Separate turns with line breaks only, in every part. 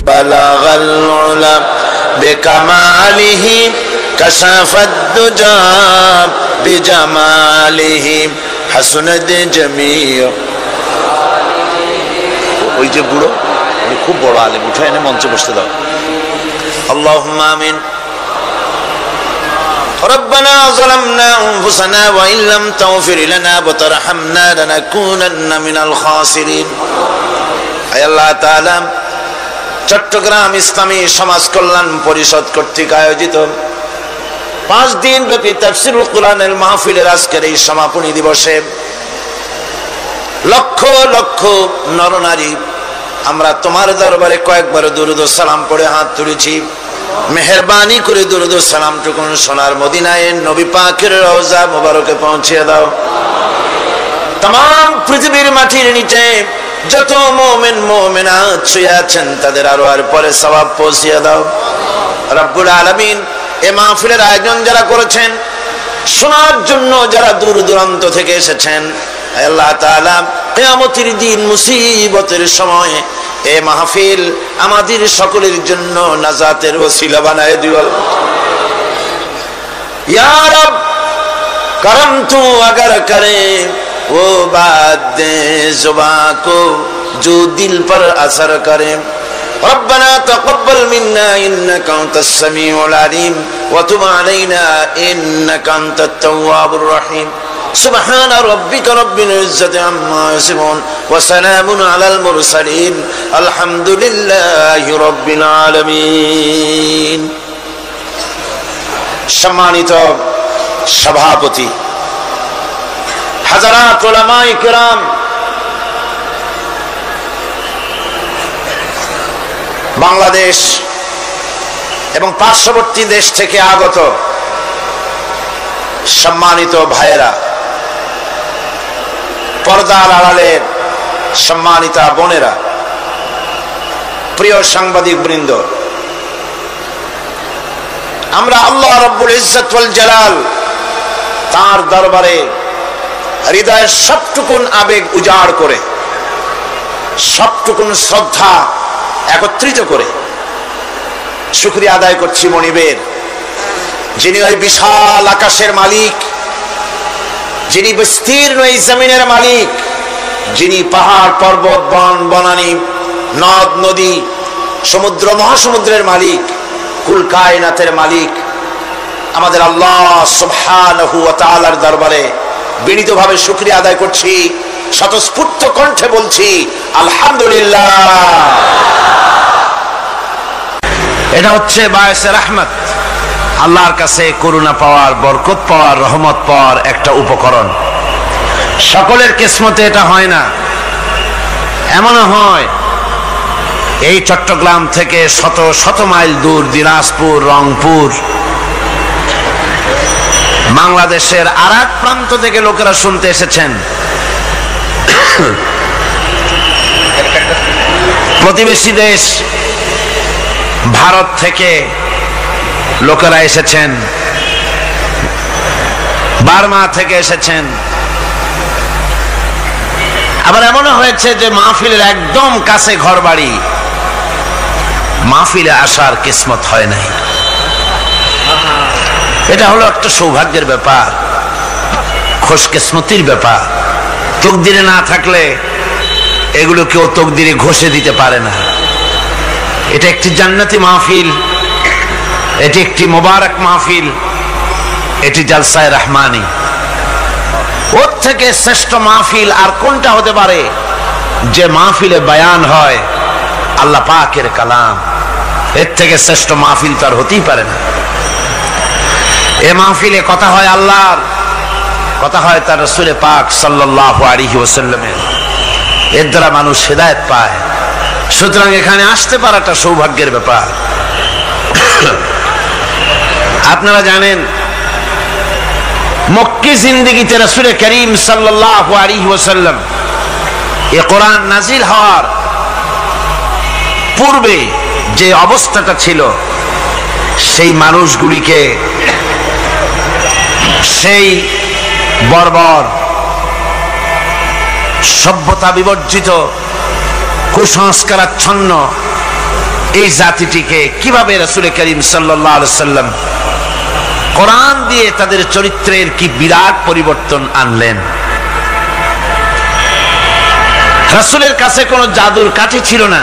বালাগাল উলা বিকামালিহি কাশাফাদ দুজা বিজামালিহি হাসনাত জামিউ। ওই যে বুড়ো, উনি খুব বড় আলেম, উঠে এনে মঞ্চে বসতে দাও। আল্লাহুম্মা আমিন। ربنا ظلمنا أنفسنا وإن لم تغفر لنا وترحمنا لنكونن من الخاسرين। আয় আল্লাহ তাআলা, চট্টগ্রাম ইসলামী সমাজ কল্যাণ পরিষদ কর্তৃক আয়োজিত 5 দিন ব্যাপী তাফসীরুল কুরআনের মাহফিলের আজকের এই সমাপনী দিবসে লক্ষ লক্ষ নরনারী আমরা তোমার দরবারে কয়েকবার দুরূদ ও সালাম পড়ে হাত তুলেছি। মেহেরবানি করে দুরূদ ও সালামটুকু সোনার মদিনায় নবী পাকের রওজা মুবারকে পৌঁছিয়ে দাও। तमाम পৃথিবীর মাটির নিচে যত মুমিন মুমিনাত শুয়ে আছেন তাদের আরোহার পরে সওয়াব পৌঁছিয়ে দাও। রব্বুল আলামিন, এই মাহফিলের আয়োজন যারা করেছেন, শোনার জন্য যারা দূর দূরান্ত থেকে এসেছেন, আল্লাহ তাআলা কিয়ামতের দিন মুসিবতের সময় এই মাহফিল আমাদের সকলের জন্য নাজাতের ওসিলা বানায় দিও। ইয়া রব, करम तू अगर करे वो बात दे जुबां को जो दिल पर असर करे। रब्बना तक़ब्बल मिन्ना इन्नका अंतस समीउल अलीम व तुब अलैना इन्नका अंतत तव्वाबुर रहीम। सुब्हान रब्बिका रब्बिल इज्जति अम्मा यसिफून व सलामुन अलल मुरसलीन अल्हम्दुलिल्लाहि रब्बिल आलामीन। सम्मानित सभापति, হাজারাত উলামায়ে কিরাম, বাংলাদেশ এবং পার্শ্ববর্তী দেশ থেকে আগত সম্মানিত ভাইয়েরা, পর্দার আড়ালের সম্মানিতা বোনেরা, প্রিয় সাংবাদিক বৃন্দ, আমরা আল্লাহ রাব্বুল ইজ্জত ওয়াল জালাল তার দরবারে হৃদয়ের সবটুকুন আবেগ উজাড় করে, সবটুকুন শ্রদ্ধা একত্রিত করে শুকরিয়া আদায় করছি মনিবের, যিনি ওই বিশাল আকাশের মালিক, যিনি বিস্তীর্ণ এই জমিনের মালিক, যিনি পাহাড় পর্বত বন বনানী নদ নদী সমুদ্র মহাসমুদ্রের মালিক, কুল কায়নাতের মালিক। আমাদের আল্লাহ সুবহানাহু ওয়া তাআলার দরবারে বিনীতভাবে শুকরিয়া আদায় করছি, স্বতঃস্ফূর্ত কণ্ঠে বলছি আলহামদুলিল্লাহ। এটা হচ্ছে বায়সে রহমত, আল্লাহর কাছে করুণা পাওয়ার, বরকত পাওয়ার, রহমত পাওয়ার একটা উপকরণ। সকলের কিসমতে এটা হয় না। এমনও হয় এই চট্টগ্রাম থেকে শত শত মাইল দূর দিনাজপুর, রংপুর, বাংলাদেশের আর এক প্রান্ত থেকে লোকেরা শুনতে এসেছেন। প্রতিবেশী দেশ ভারত থেকে লোকেরা এসেছেন, বার্মা থেকে এসেছেন। আবার এমনও হয়েছে যে মাহফিলের একদম কাছে ঘর বাড়ি, মাহফিলে আসার কিসমত হয় নাই। এটা হলো একটা সৌভাগ্যের ব্যাপার, খুশকিসমতির ব্যাপার। তকদিরে না থাকলে এগুলো কেউ তকদিরে ঘষে দিতে পারে না। এটা একটি জান্নাতি মাহফিল, এটি একটি মোবারক মাহফিল, এটি জালসায়ে রহমানি। ওর থেকে শ্রেষ্ঠ মাহফিল আর কোনটা হতে পারে যে মাহফিলে বয়ান হয় আল্লাহ পাকের কালাম? এর থেকে শ্রেষ্ঠ মাহফিল তো আর হতেই পারে না। এ মাহফিলে কথা হয় আল্লাহর, কথা হয় তার রাসূল পাক সাল্লাল্লাহু আলাইহি ওয়াসাল্লামের। এর দ্বারা মানুষ হেদায়েত পায়। সুতরাং এখানে আসতে পারাটা সৌভাগ্যের ব্যাপার। আপনারা জানেন মক্কি জিন্দেগিতে রাসূল করিম সাল্লাল্লাহু আলাইহি ওয়াসাল্লাম এই কোরআন নাজিল হওয়ার পূর্বে যে অবস্থাটা ছিল, সেই মানুষগুলিকে, সেই বর্বর সভ্যতা বিবর্জিত কুসংস্কারাচ্ছন্ন এই জাতিটিকে কিভাবে রাসূল করিম সাল্লাল্লাহু আলাইহি ওয়াসাল্লাম কোরআন দিয়ে তাদের চরিত্রের কি বিরাট পরিবর্তন আনলেন। রাসূলের কাছে কোনো জাদুর কাঠি ছিল না,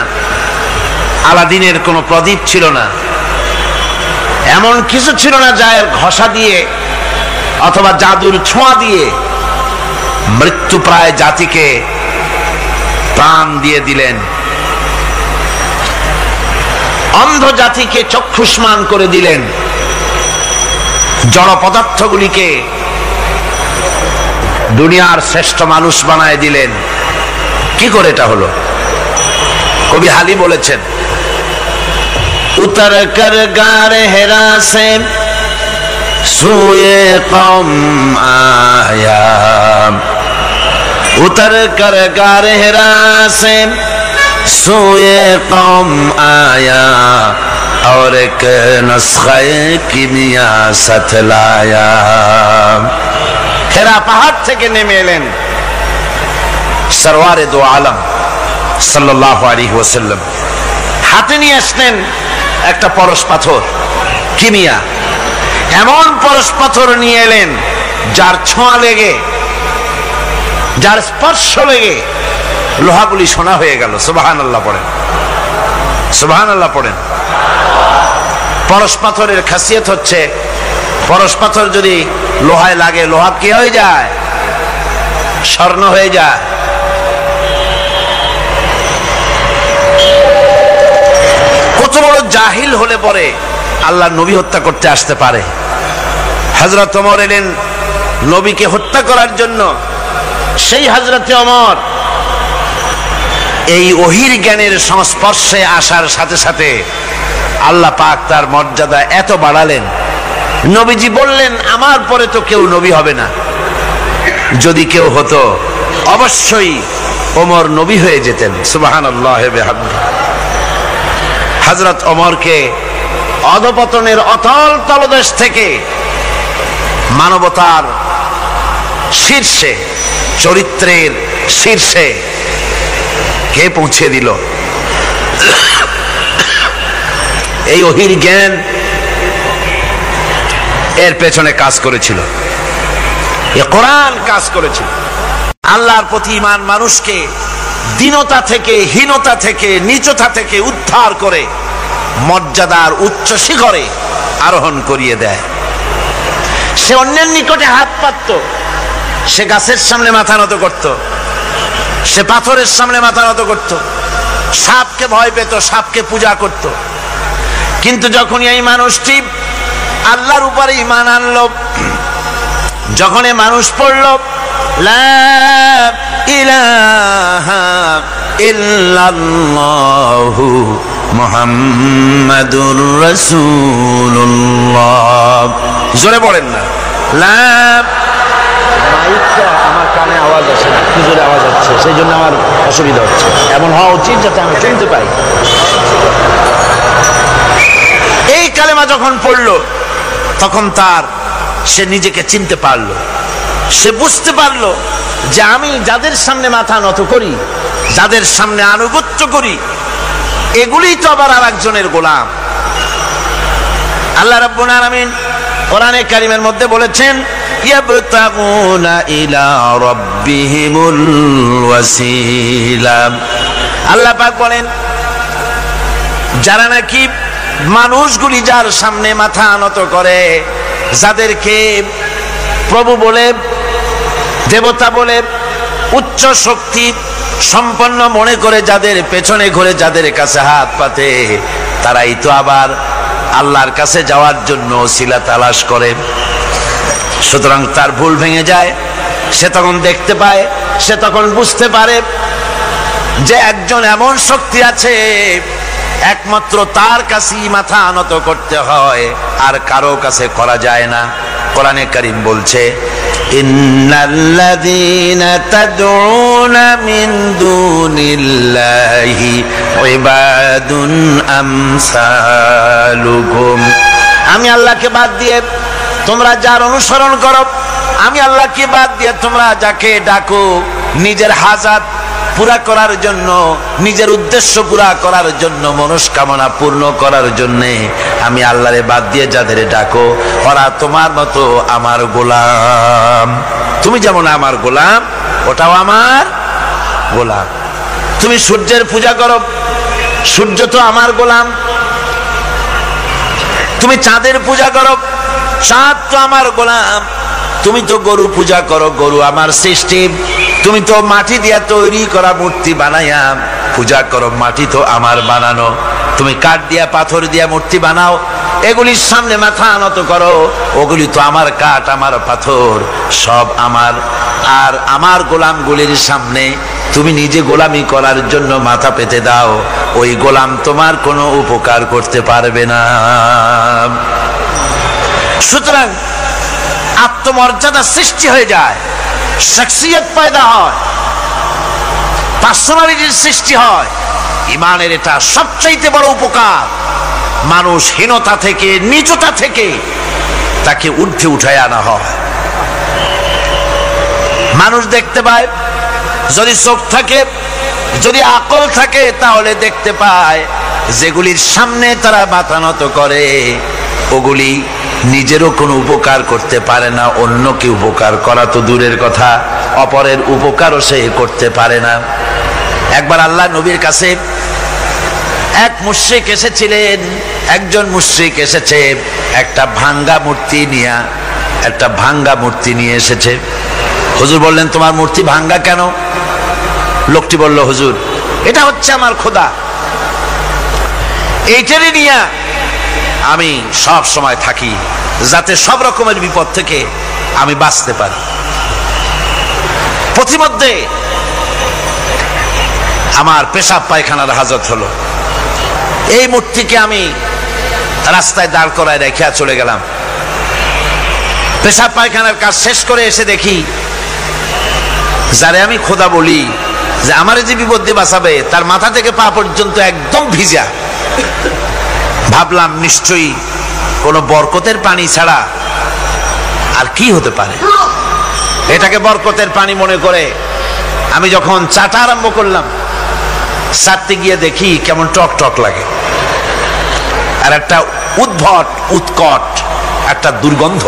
আলাদিনের কোনো প্রদীপ ছিল না, এমন কিছু ছিল না যা এর ঘষা দিয়ে অথবা জাদুর ছোঁয়া দিয়ে মৃত্যুপ্রায় জাতিকে প্রাণ দিয়ে দিলেন, অন্ধ জাতিকে চক্ষুষ্মান করে দিলেন, জড় পদার্থগুলিকে দুনিয়ার শ্রেষ্ঠ মানুষ বানায় দিলেন। কি করে এটা হলো? কবি হালি বলেছেন, উতর কর গারে হেরা সে সুয়ে কওম আয়া, उतर कर गारे हेरा से सोए कौम आया और एक नुस्खे किमिया साथ लाया। हेरा पहाड़ থেকে নেমে এলেন সরওয়ারে দো আলম সাল্লাল্লাহু আলাইহি ওয়াসাল্লাম। হাতে নিয়ে আসলেন একটা পরশ পাথর, কিমিয়া, এমন পরশ পাথর নিয়ে এলেন যার ছোঁয়া লেগে, যার স্পর্শ লেগে লোহাগুলি সোনা হয়ে গেল। সুবহানাল্লাহ পড়েন, সুবহানাল্লাহ পড়েন। পরশ পাথরের খাসিয়ত হচ্ছে, পরশ পাথর যদি লোহায় লাগে, লোহা কি হয়ে যায়? স্বর্ণ হয়ে যায়। কত বড় জাহিল হলে পরে আল্লাহ নবী হত্যা করতে আসতে পারে। হযরত ওমর এলেন নবীকে হত্যা করার জন্য। সেই হযরতে ওমর এই ওহীর জ্ঞানের সংস্পর্শে আসার সাথে সাথে আল্লাহ পাক তার মর্যাদা এত বাড়ালেন, নবীজি বললেন আমার পরে তো কেউ নবী হবে না, যদি কেউ হতো অবশ্যই ওমর নবী হয়ে যেতেন। সুবহানাল্লাহ বিহামদিহি। হযরত ওমরকে অধপতনের অতল তলদেশ থেকে মানবতার শীর্ষে, চরিত্রের শীর্ষে কে পৌঁছে দিল? এই ওহীর জ্ঞান এর পেছনে কাজ করেছিল, এ কোরআন কাজ করেছিল। আল্লাহর প্রতি ঈমান মানুষকে দীনতা থেকে, হীনতা থেকে, নীচতা থেকে উদ্ধার করে মর্যাদার উচ্চ শিখরে আরোহণ করিয়ে দেয়। সে অন্যের নিকটে হাত পাতত, সে গাছের সামনে মাথা নত করত, সে পাথরের সামনে মাথা নত করত, সাপকে ভয় পেত, সাপকে পূজা করত। কিন্তু যখন এই মানুষটি আল্লাহর উপরে ঈমান আনলো, যখন এই মানুষ পড়ল লা ইলাহা ইল্লাল্লাহু মুহাম্মাদুর রাসূলুল্লাহ, জোরে পড়েন না, লা, মাইকটা আমার কানে আওয়াজ আসে না, কি জোরে আওয়াজ হচ্ছে, সেই জন্য আমার অসুবিধা হচ্ছে। এমন হওয়া উচিত যাতে আমি শুনতে পাই। এই কালেমা যখন পড়ল তখন সে নিজেকে চিনতে পারলো, সে বুঝতে পারলো যে আমি যাদের সামনে মাথা নত করি, যাদের সামনে আনুগত্য করি, এগুলি তো আবার আরেকজনের গোলাম। আল্লাহ রাব্বুল আলামিন কোরআনে কারীমের মধ্যে বলেছেন ইয়াবতাগুনা ইলা রাব্বিহিমুল ওয়াসিলা। আল্লাহ পাক বলেন যারা নাকি মানুষগুলি যার সামনে মাথা নত করে, যাদেরকে প্রভু বলে, দেবতা বলে, উচ্চ শক্তি সম্পন্ন মনে করে যাদের পেছনে ঘুরে, যাদের কাছে হাত পাতে, তারাই তো আবার আল্লাহর কাছে যাওয়ার জন্য ওসিলা তালাশ করে। সুতরাং তার ভুল ভেঙে যায়, সে তখন দেখতে পায়, সে তখন বুঝতে পারে যে একজন এমন শক্তি আছে একমাত্র তার কাছেই মাথা নত করতে হয়, আর কারো কাছে করা যায় না। কোরআনে কারীম বলছে ইন্নাল্লাযীনা তাদউনা মিন দুনিল্লাহি ইবাদুন আমসালুকুম। আমি আল্লাহকে বাদ দিয়ে তোমরা যার অনুসরণ করো, আমি আল্লাহকে বাদ দিয়ে তোমরা যাকে ডাকো, নিজের হাজাত পুরা করার জন্য, নিজের উদ্দেশ্য পুরা করার জন্য, মনস্কামনা পূর্ণ করার জন্য আমি আল্লাহরে বাদ দিয়ে যাদের ডাকো ওরা তোমার মতো আমার গোলাম। তুমি যেমন আমার গোলাম, ওটাও আমার গোলাম। তুমি সূর্যের পূজা করো, সূর্য তো আমার গোলাম। তুমি চাঁদের পূজা করো, চাঁদ তো আমার গোলাম। তুমি তো গরু পূজা করো, গরু আমার সৃষ্টি। তুমি তো মাটি দিয়া তৈরি করা মূর্তি বানাইয়া পূজা করো, মাটি তো আমার বানানো। তুমি কাঠ দিয়া পাথর দিয়া মূর্তি বানাও, এগুলির সামনে মাথা নত করো, ওগুলি তো আমার কাঠ আমার পাথর সব আমার। আর আমার গোলামগুলির সামনে তুমি নিজে গোলামি করার জন্য মাথা পেতে দাও, ওই গোলাম তোমার কোনো উপকার করতে পারবে না। সুতরাং আত্মমর্যাদা সৃষ্টি হয়ে যায়, শখসিয়ত পয়দা হয়, পার্সোনালিটির সৃষ্টি হয়। ইমানের এটা সবচাইতে বড় উপকার। মানুষ হীনতা থেকে, নীচতা থেকে তাকে ঊর্ধ্বে উঠায় আনা হয়। মানুষ দেখতে পায়, যদি চোখ থাকে, যদি আকল থাকে, তাহলে দেখতে পায় যেগুলির সামনে তারা মাথা নত করে ওগুলি নিজেরও কোনো উপকার করতে পারে না, অন্যকে উপকার করা তো দূরের কথা, অপরের উপকারও সে করতে পারে না। একবার আল্লাহ নবীর কাছে এক মুশরিক এসেছিলেন। একজন মুশরিক এসেছে একটা ভাঙ্গা মূর্তি নিয়ে, একটা ভাঙ্গা মূর্তি নিয়ে এসেছে। হুজুর বললেন, তোমার মূর্তি ভাঙ্গা কেন? লোকটি বলল, হুজুর এটা হচ্ছে আমার খোদা, এইটারই নিয়ে আমি সব সময় থাকি, যাতে সব রকমের বিপদ থেকে আমি বাঁচতে পারি। প্রতিমধ্যে আমার পেশাব পায়খানার হাজত হলো, এই মূর্তিকে আমি রাস্তায় দাঁড় করায় রেখে চলে গেলাম। পেশাব পায়খানার কাজ শেষ করে এসে দেখি যারে আমি খোদা বলি, যে আমার যে বিপদে বাঁচাবে, তার মাথা থেকে পা পর্যন্ত একদম ভিজা। ভাবলাম নিশ্চয়ই কোনো বরকতের পানি ছাড়া আর কি হতে পারে। এটাকে বরকতের পানি মনে করে আমি যখন চাটা আরম্ভ করলাম, চাটতে গিয়ে দেখি কেমন টক টক লাগে, আর একটা উদ্ভট উৎকট একটা দুর্গন্ধ,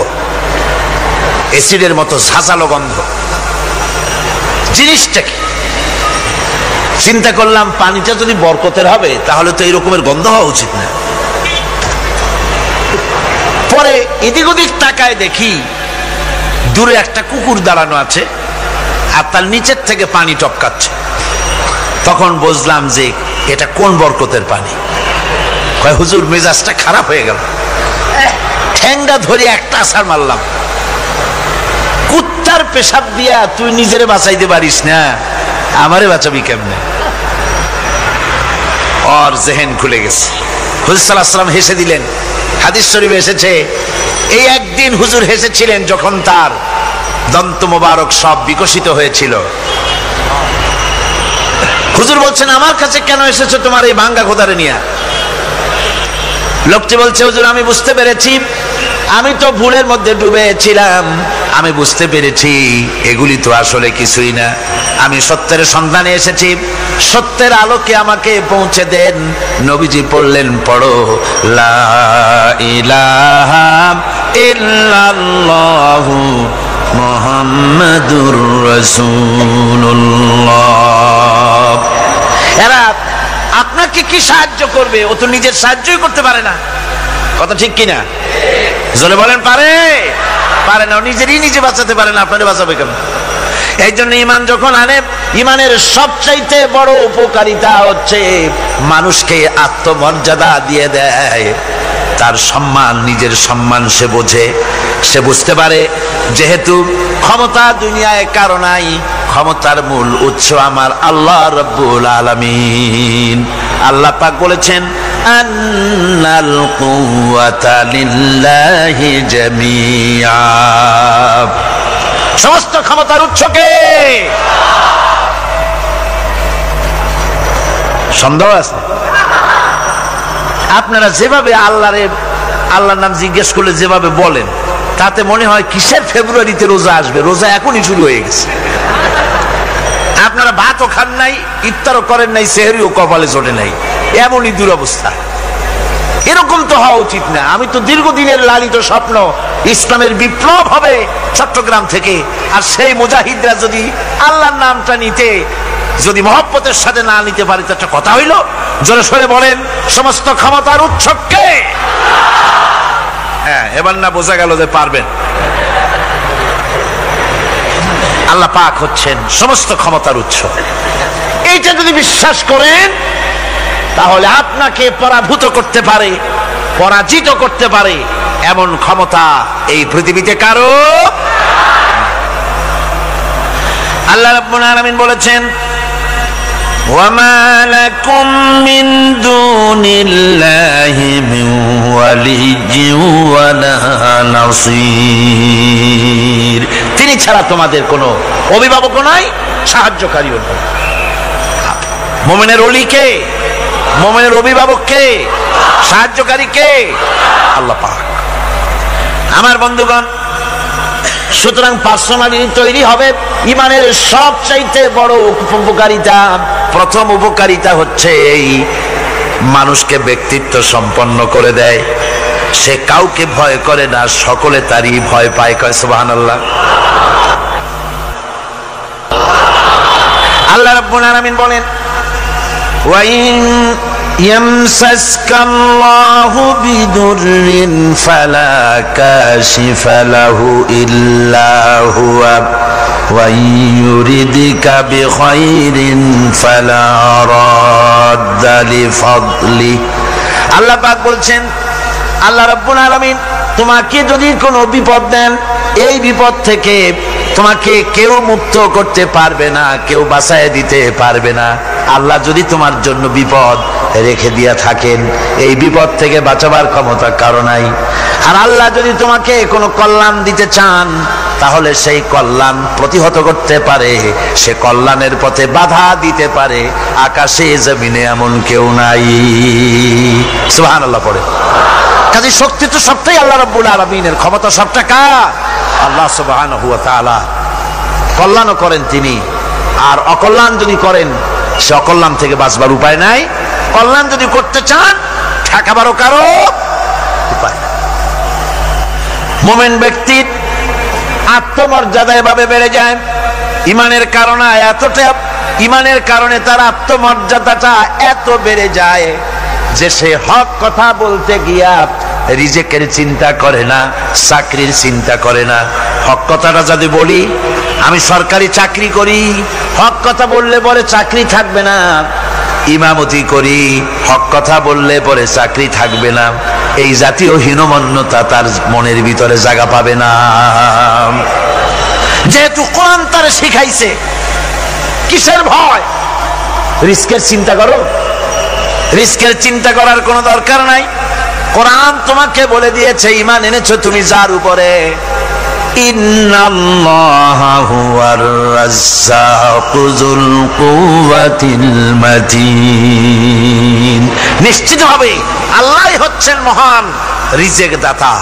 অ্যাসিডের মতো ঝাঁঝালো গন্ধ। জিনিসটা কি? চিন্তা করলাম, পানিটা যদি বরকতের হবে তাহলে তো এই রকমের গন্ধ হওয়া উচিত না। পরে এদিক ওদিক তাকায় দেখি দূরে একটা কুকুর দাঁড়ানো আছে, আর তার নিচের থেকে পানি টপকাচ্ছে। তখন বুঝলাম যে এটা কোন বরকতের পানি। কয়, হুজুর মেজাজটা খারাপ হয়ে গেল, ঠ্যাংটা ধরে একটা আছাড় মারলাম। কুত্তার পেশাব দিয়া তুই নিজেরে বাঁচাইতে পারিস না, আমারে বাঁচাবি কেমনে? ওর জেহেন খুলে গেছে। হুজুর সাল্লাল্লাহু আলাইহি ওয়াসাল্লাম হেসে দিলেন। হাদিস শরীফে এসেছে, এই একদিন হুজুর হেসেছিলেন যখন তার দন্ত মোবারক সব বিকশিত হয়েছিল। হুজুর বলছেন, আমার কাছে কেন এসেছো তোমার এই ভাঙ্গা খোদারে নিয়ে? লোকটি বলছে, হুজুর আমি বুঝতে পেরেছি, আমি তো ভুলের মধ্যে ডুবেছিলাম, আমি বুঝতে পেরেছি এগুলি তো আসলে কিছুই না, আমি সত্যের সন্ধানে এসেছি, সত্যের আলোকে আমাকে পৌঁছে দেন। নবীজি পড়লেন, পড়ো লা ইলাহা ইল্লাল্লাহু মুহাম্মাদুর রাসূলুল্লাহ। এরা আপনাকে কি সাহায্য করবে? ও তো নিজের সাহায্যই করতে পারে না। কথা ঠিক কিনা? জোরে বলেন, পারে? পারে না, নিজেরই নিজে বাঁচাতে পারে না, আপনারে বাঁচাবে কেন? এই জন্য ইমান যখন আনে, ইমানের সবচাইতে বড় উপকারিতা হচ্ছে মানুষকে আত্মমর্যাদা দিয়ে দেয়। তার সম্মান, নিজের সম্মান সে বোঝে, সে বুঝতে পারে যেহেতু ক্ষমতা দুনিয়ায় কারো নাই, ক্ষমতার মূল উৎস আমার আল্লাহ রাব্বুল আলামিন। আল্লাহ পাক বলেছেন, আন্নাল কুওয়াতা লিল্লাহি জামিআ, সমস্ত ক্ষমতার উৎস কে? সন্দেহ আছে? আপনারা যেভাবে আল্লাহর নাম জিজ্ঞেস করলে যেভাবে বলেন, তাতে মনে হয় কিসের ফেব্রুয়ারিতে রোজা আসবে, রোজা এখনই শুরু হয়ে গেছে। আপনারা ভাতও খান নাই, ইফতারও করেন নাই, সেহরিও কপালে জোটে নাই, এমনই দুরবস্থা। এরকম তো হওয়া উচিত না। আমি তো দীর্ঘদিনের লালিত স্বপ্ন ইসলামের বিপ্লব হবে চট্টগ্রাম থেকে, আর সেই মুজাহিদরা যদি আল্লাহর নামটা নিতে যদি মহব্বতের সাথে না নিতে পারে তো একটা কথা হইল। জোরে সরে বলেন, সমস্ত ক্ষমতার উৎস কে? হ্যাঁ, এবার না বোঝা গেল যে পারবেন। আল্লাহ পাক হচ্ছেন সমস্ত ক্ষমতার উৎস। এইটা যদি বিশ্বাস করেন তাহলে আপনাকে পরাভূত করতে পারে, পরাজিত করতে পারে এমন ক্ষমতা এই পৃথিবীতে কারো। আল্লাহ রাব্বুল আলামিন বলেছেন, ওয়ামা লাকুম মিন দুনিল্লাহি মিন ওয়ালিয়্যিন ওয়ালা নাসীর। তিনি ছাড়া তোমাদের কোনো অভিভাবকও নাই, সাহায্যকারীও নাই। মুমিনের ওলি কে? মুমিনের অভিভাবক কে? সাহায্যকারী কে? আল্লাহ পাক। আমার বন্ধুগণ, সুতরাং পার্সোনালিটি তৈরি হবে। ইমানের সবচাইতে বড় উপকারিতা, প্রথম উপকারিতা হচ্ছে এই মানুষকে ব্যক্তিত্ব সম্পন্ন করে দেয়। সে কাউকে ভয় করে না, সকলে তারই ভয় পায়। কয় সুবহানাল্লাহ। আল্লাহ রাব্বুল আলামিন বলেন, ওয়াইন ইয়ামসাসকাল্লাহু বিদুররিন ফালা কাশিফা লাহু ইল্লা হুয়া ওয়া ইউরিদিকা বিখাইরিন ফালা রাদ্দা লিফাদলি। আল্লাহ পাক বলছেন, আল্লাহ রাব্বুল আলামিন তোমাকে যদি কোনো বিপদ দেন, এই বিপদ থেকে তোমাকে কেউ মুক্ত করতে পারবে না, কেউ বাঁচায় দিতে পারবে না। আল্লাহ যদি তোমার জন্য বিপদ রেখে দিয়া থাকেন, এই বিপদ থেকে বাঁচাবার ক্ষমতা কারো নাই। আর আল্লাহ যদি তোমাকে কোনো কল্যাণ দিতে চান, তাহলে সেই কল্যাণ প্রতিহত করতে পারে, সে কল্যাণের পথে বাধা দিতে পারে। আকাশে জমিনে এমন কেউ নাই। সুবহানাল্লাহ পড়ে। কাজে শক্তি তো সবটাই আল্লাহ রাব্বুল আলামিনের, ক্ষমতা সবটা কার? আল্লাহ সুবহানাহু ওয়া তাআলা। কল্যাণও করেন তিনি, আর অকল্যাণ যদি করেন সে অকল্যাণ থেকে বাঁচবার উপায় নাই। কল্যাণ যদি করতে চান ঠেকাবারও কারো উপায় নাই। মুমিন ব্যক্তির আত্মমর্যাদা এভাবে বেড়ে যায় ইমানের কারণে। ইমানের কারণে তার আত্মমর্যাদাটা এত বেড়ে যায় যে সে হক কথা বলতে গিয়া রিজেকের চিন্তা করে না, চাকরির চিন্তা করে না। হক কথাটা যদি বলি, আমি সরকারি চাকরি করি, হক কথা বললে পরে চাকরি থাকবে না। ইমামতি করি, হক কথা বললে পরে চাকরি থাকবে না। এই জাতীয় হীনমন্যতা তার মনের ভিতরে জায়গা পাবে না। যেহেতু কোরআন তার শিখাইছে, কিসের ভয়? রিস্কের চিন্তা করো। রিস্কের চিন্তা করার কোনো দরকার নাই। কোরআন তোমাকে বলে দিয়েছে, ঈমান এনেছো তুমি যার উপরে, ইন্নাল্লাহা হুয়ার রাজ্জাকু যুল কুওয়াতিল মাতিন। নিশ্চিতভাবে আল্লাহই হচ্ছেন মহান রিজেক দাতা।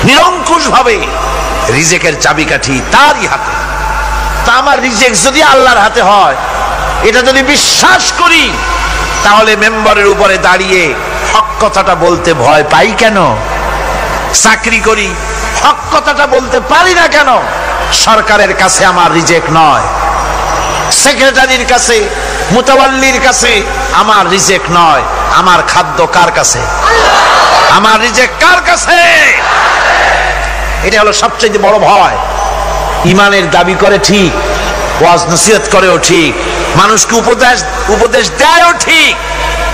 নিরঙ্কুশ ভাবে রিজেকের চাবিকাঠি তারই হাতে। তা আমার রিজেক যদি আল্লাহর হাতে হয়, এটা যদি বিশ্বাস করি, তাহলে মেম্বারের উপরে দাঁড়িয়ে হক কথাটা বলতে ভয় পাই কেন? চাকরি করি, হক কথাটা বলতে পারি না কেন? সরকারের কাছে আমার রিজেক নয়, সেক্রেটারির কাছে, মুতাওয়াল্লির কাছে আমার রিজেক নয়। আমার খাদ্য কার কাছে? আমার রিজেক কার কাছে? এটা হলো সবচেয়ে বড় ভয়। ইমানের দাবি করে ঠিক, ওয়াজ নসিহত করেও ঠিক, মানুষকে উপদেশ দেয়ও ঠিক,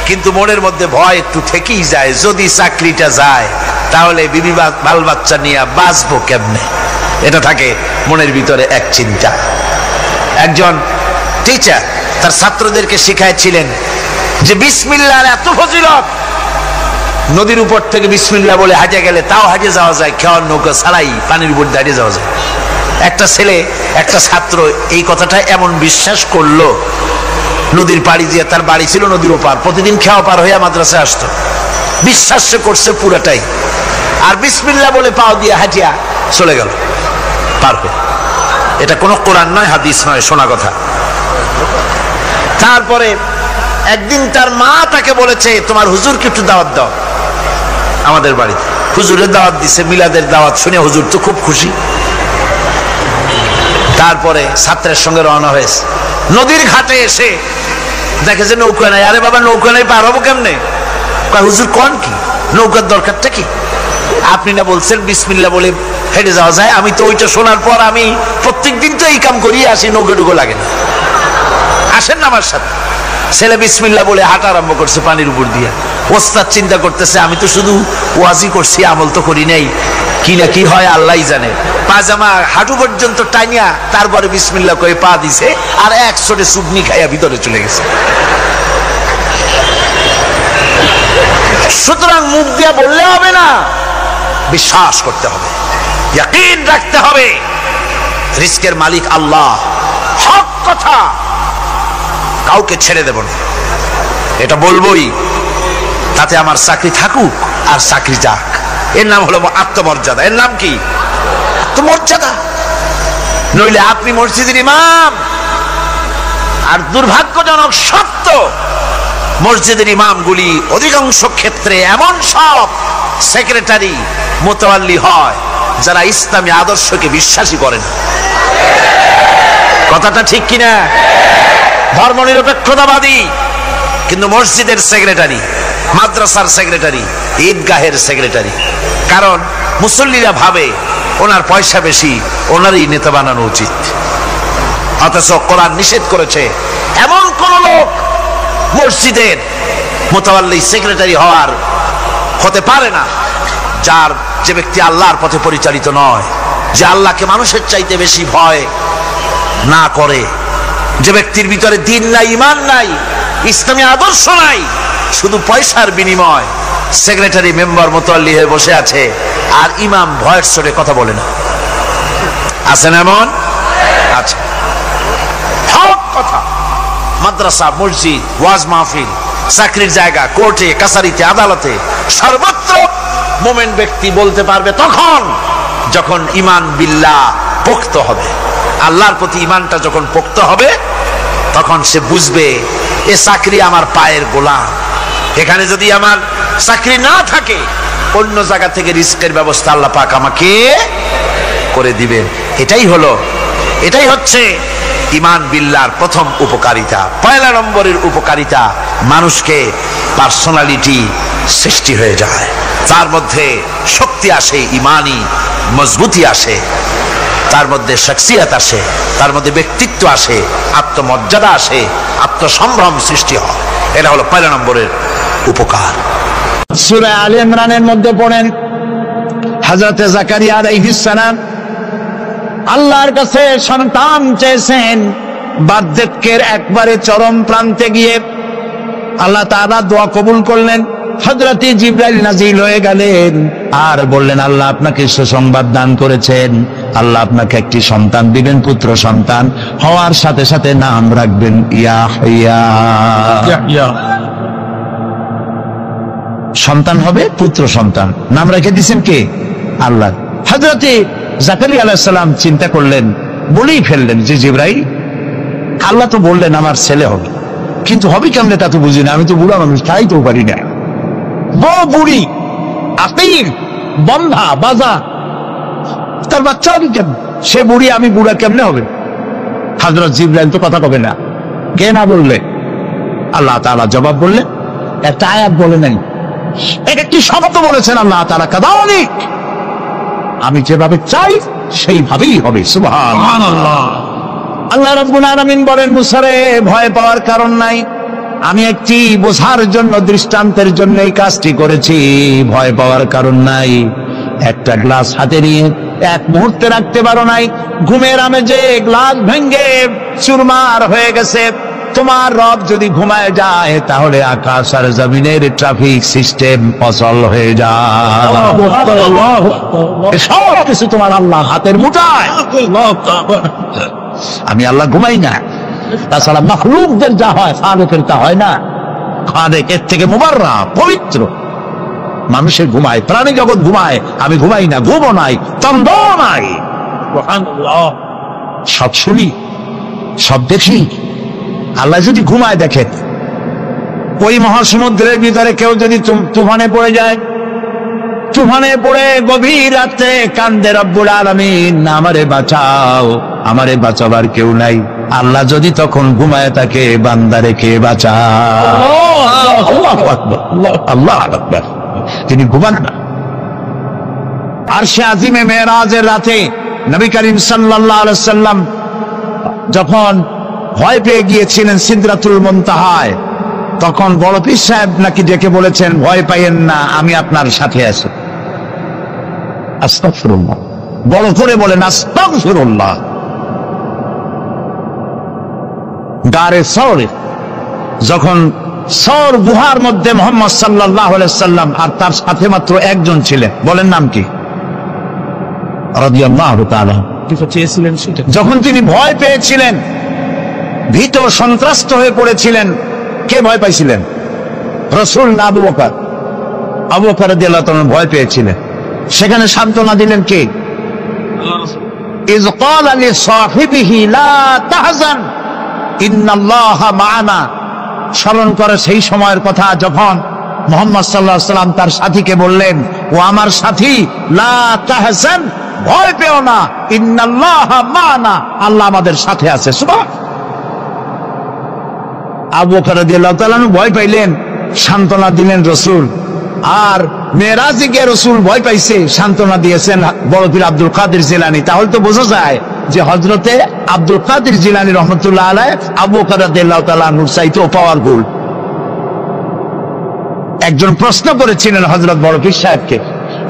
কিন্তু মনের মধ্যে ভয় একটু থেকেই যায়। যদি চাকরিটা যায় তাহলে বিবি বাল বাচ্চা নিয়ে বাঁচবো কেমনে, এটা থাকে মনের ভিতরে এক চিন্তা। একজন টিচার তার ছাত্রদেরকে শিখাইছিলেন যে বিসমিল্লাহর এত ফজিলত, নদীর উপর থেকে বিসমিল্লাহ বলে হাজে গেলে তাও হাজে যাওয়া যায়, খাওয়ার নৌকা ছাড়াই পানির উপর দাঁড়িয়ে যাওয়া যায়। একটা ছেলে, একটা ছাত্র এই কথাটা এমন বিশ্বাস করলো, নদীর পাড়ি দিয়ে, তার বাড়ি ছিল নদীর ওপার, প্রতিদিন খেওয়া পার হইয়া মাদ্রাসায় আসতো। বিশ্বাস সে করছে পুরাটাই, আর বিসমিল্লাহ বলে পাও দিয়ে হাঁটিয়া চলে গেল পার হয়ে। এটা কোনো কোরআন নয়, হাদিস নয়, শোনা কথা। তারপরে একদিন তার মা তাকে বলেছে, তোমার হুজুরকে একটু দাওয়াত দাও আমাদের বাড়িতে। হুজুরের দাওয়াত দিছে, মিলাদের দাওয়াত শুনে হুজুর তো খুব খুশি। তারপরে ছাত্রের সঙ্গে রওনা হয়েছে। নদীর ঘাটে এসে দেখে যে নৌকা নাই। আরে বাবা, নৌকা নাই, পার হবো কেমনে? হুজুর কোন কি, নৌকার দরকারটা কি? আপনি না বলছেন বিসমিল্লাহ বলে হেঁটে যাওয়া যায়। আমি তো ওইটা শোনার পর আমি প্রত্যেক দিন তো এই কাম করিয়ে আসি, নৌকা টুকো লাগে না। আসেন না আমার সাথে। ছেলে বিসমিল্লাহ বলে হাঁটা আরম্ভ করছে পানির উপর দিয়া। ওস্তাদ চিন্তা করতেছে, আমি তো শুধু ওয়াজি করছি, আমল তো করি নাই, কি না কি হয় আল্লাহই জানে। পাজামা হাঁটু পর্যন্ত টাইনিয়া তারপরে বিসমিল্লাহ করে পা দিছে, আর এক ছোটে চুবনি খাইয়া ভিতরে চলে গেছে। সুতরাং মুখ দিয়া বললে হবে না, বিশ্বাস করতে হবে, ইয়াকিন রাখতে হবে রিজকের মালিক আল্লাহ। হক কথা, কাউকে ছেড়ে দেব না, এটা বলবোই, তাতে আমার চাকরি থাকুক আর চাকরি যাক। এর নাম হলো আত্মমর্যাদা। এর নাম কি? আত্মমর্যাদা। নইলে আপনি মসজিদের ইমাম, আর দুর্ভাগ্যজনক সত্য, মসজিদের ইমামগুলি অধিকাংশ ক্ষেত্রে এমন সব সেক্রেটারি মোতাওয়াল্লি হয় যারা ইসলামী আদর্শকে বিশ্বাসী করে না। কথাটা ঠিক কিনা? ধর্মনিরপেক্ষতাবাদী, কিন্তু মসজিদের সেক্রেটারি, মাদ্রাসার সেক্রেটারি, ঈদগাহের সেক্রেটারি। কারণ মুসল্লিরা ভাবে ওনার পয়সা বেশি, ওনারই নেতা বানানো উচিত। অথচ কোরআন নিষেধ করেছে এমন কোন লোক মসজিদের মোতাওয়াল্লি সেক্রেটারি হতে পারে না যে ব্যক্তি আল্লাহর পথে পরিচালিত নয়, যে আল্লাহকে মানুষের চাইতে বেশি ভয় না করে, যে ব্যক্তির ভিতরে দ্বীন নাই, ঈমান নাই, ইসলামী আদর্শ নাই, শুধু পয়সার বিনিময় সেক্রেটারি মেম্বার মোতাওয়াল্লি হয়ে বসে আছে, আর ইমাম ভয়ের স্বরে কথা বলে না। আছেন এমন? আচ্ছা, হক কথা। মাদ্রাসা, মসজিদ, ওয়াজ মাহফিল, চাকরির জায়গা, কোর্টে, কাছারিতে, আদালতে, সর্বত্র মোমেন ব্যক্তি বলতে পারবে তখন যখন ঈমান বিল্লাহ পোক্ত হবে। আল্লাহর প্রতি ঈমানটা যখন পোক্ত হবে, তখন সে বুঝবে এ চাকরি আমার পায়ের গোলাম। এখানে যদি আমার চাকরি না থাকে, অন্য জায়গা থেকে রিস্কের ব্যবস্থা আল্লাহ পাক আমাকে করে দিবেন। এটাই হচ্ছে ঈমান বিল্লাহর প্রথম উপকারিতা। পয়লা নম্বরের উপকারিতা, মানুষকে পার্সোনালিটি সৃষ্টি হয়ে যায়, তার মধ্যে শক্তি আসে, ঈমানি মজবুতি আসে, তার মধ্যে শখসিয়ত আসে, তার মধ্যে ব্যক্তিত্ব আসে, আত্মমর্যাদা আসে, আত্মসম্ভ্রম সৃষ্টি হয়। এটা হলো পয়লা নম্বরের উপকার।
সূরা আলে ইমরানের মধ্যে পড়েন, হযরত জাকারিয়া আলাইহিস সালাম আল্লাহর কাছে সন্তান চেয়েছেন। বার্ধক্যের একবারে চরম প্রান্তে গিয়ে আল্লাহ তাআলা দোয়া কবুল করলেন। হযরত জিবরাইল নাজিল হয়ে গেলেন আর বললেন, আল্লাহ আপনাকে সুসংবাদ দান করেছেন, আল্লাহ আপনাকে একটি সন্তান দিবেন, পুত্র সন্তান। হওয়ার সাথে সাথে নাম রাখবেন ইয়াহইয়া। সন্তান হবে, পুত্র সন্তান, নাম রেখে দিয়েছেন কে? আল্লাহ। হযরত জাকারিয়া আলাইহিস সালাম চিন্তা করলেন, বলেই ফেললেন যে জিবরাইল, আল্লাহ তো বললেন আমার ছেলে হবে, কিন্তু হবে কেমনে তা তো বুঝি না, আমি তো বুড়া মানুষ, তাই তো পারি না। বুড়ি আকিম বন্ধা বাজা, তার বাচ্চা হবে কেমন? সে বুড়ি, আমি বুড়া, কেমনে হবে? হযরত জিবরাইল তো কথা কবে না, কে না বললে? আল্লাহ তাআলা জবাব বললেন, একটা আয়াত বলে নাই, একটি শব্দ বলেছেন আল্লাহ তাআলা, কাদালিক, আমি যেভাবে চাই সেইভাবেই হবে। সুবহানাল্লাহ। আল্লাহ রাব্বুল আলামিন বলেন, মুসা রে, ভয় পাওয়ার কারণ নাই, আমি একটি বোঝার জন্য, দৃষ্টান্তের জন্য এই কাজটি করেছি, ভয় পাওয়ার কারণ নাই। একটা গ্লাস হাতে নিয়ে এক মুহূর্তে রাখতে পারো নাই, ঘুমের আমেজে গ্লাস ভেঙে চুরমার হয়ে গেছে। তোমার রব যদি ঘুমায় যায়, তাহলে আকাশ আর জমিনের ট্রাফিক সিস্টেম অচল হয়ে যায়। সব কিছু তোমার আল্লাহ হাতের মুঠায়। আমি আল্লাহ ঘুমাই না, তাছাড়া মাখলুকদের যা হয় খালেকের তা হয় না। খালেক এর থেকে মুবাররা, পবিত্র। মানুষের ঘুমায়, প্রাণী জগৎ ঘুমায়, আমি ঘুমাই না, ঘুমও নাই, তন্দ নাই। সব শুনি, সব দেখি, আল্লাহ যদি ঘুমায় দেখেন, ওই মহাসমুদ্রের ভিতরে কেউ যদি তুফানে পড়ে যায়, তুফানে পড়ে গভীর রাতে কান্দে রব্বুল আলামিন আমারে বাঁচাও, আমারে বাঁচাবার কেউ নাই, আল্লাহ যদি তখন ঘুমায় তাকে বান্দারে কে বাঁচাও। আল্লাহু আকবার, আল্লাহু আকবার। তিনি ঘুমান না। আরশে আজিমে মেরাজের রাতে নবী করিম সাল্লাল্লাহু আলাইহি ওয়াসাল্লাম যখন ভয় পেয়ে গিয়েছিলেন সিদরাতুল মুনতাহায়, তখন বড় পীর সাহেব নাকি ডেকে বলেছেন, ভয় পাইয়েন না, আমি আপনার সাথে আছি। আস্তাগফিরুল্লাহ, বড় করে বলেন আস্তাগফিরুল্লাহ। গারে সওরে যখন সওর গুহার মধ্যে মুহাম্মদ সাল্লাল্লাহু আলাইহি সাল্লাম আর তার সাথে মাত্র একজন ছিলেন, বলেন নাম কি? রাদিয়াল্লাহু তাআলা। যখন তিনি ভয় পেয়েছিলেন, ভীত সন্ত্রস্ত হয়ে পড়েছিলেন, কে ভয় পাইছিলেন? রাসূল না আবু বকর? আবু বকর রাদিয়াল্লাহু তাআলা ভয় পেয়েছিলেন। সেখানে সান্ত্বনা দিলেন কে? ইয ক্বালা লিসাহিবিহি লা তাহজান ইন্নাল্লাহা মা'ানা। স্মরণ করে সেই সময়ের কথা যখন মুহাম্মদ সাল্লাল্লাহু আলাইহি সাল্লাম তার সাথীকে বললেন, ও আমার সাথী, লা তাহজান, ভয় পেও না, ইন্নাল্লাহা মা'ানা, আল্লাহ আমাদের সাথে আছে। সুবহান। আবু বকর রাদিয়াল্লাহু তাআলা ভয় পাইলেন, সান্ত্বনা দিলেন রাসূল। আর মেরাজে গিয়ে রাসূল ভয় পাইছে, সান্ত্বনা দিয়েছেন বড় পীর আব্দুল কাদের জিলানী। তাহলে তো বোঝা যায় যে হযরতে আব্দুল কাদের জিলানী রহমাতুল্লাহ আলাইহি আবু বকর রাদিয়াল্লাহু তাআলা নূর চাইতেও পাওয়ারফুল। একজন প্রশ্ন করেছিলেন হযরত বড় পীর সাহেবকে,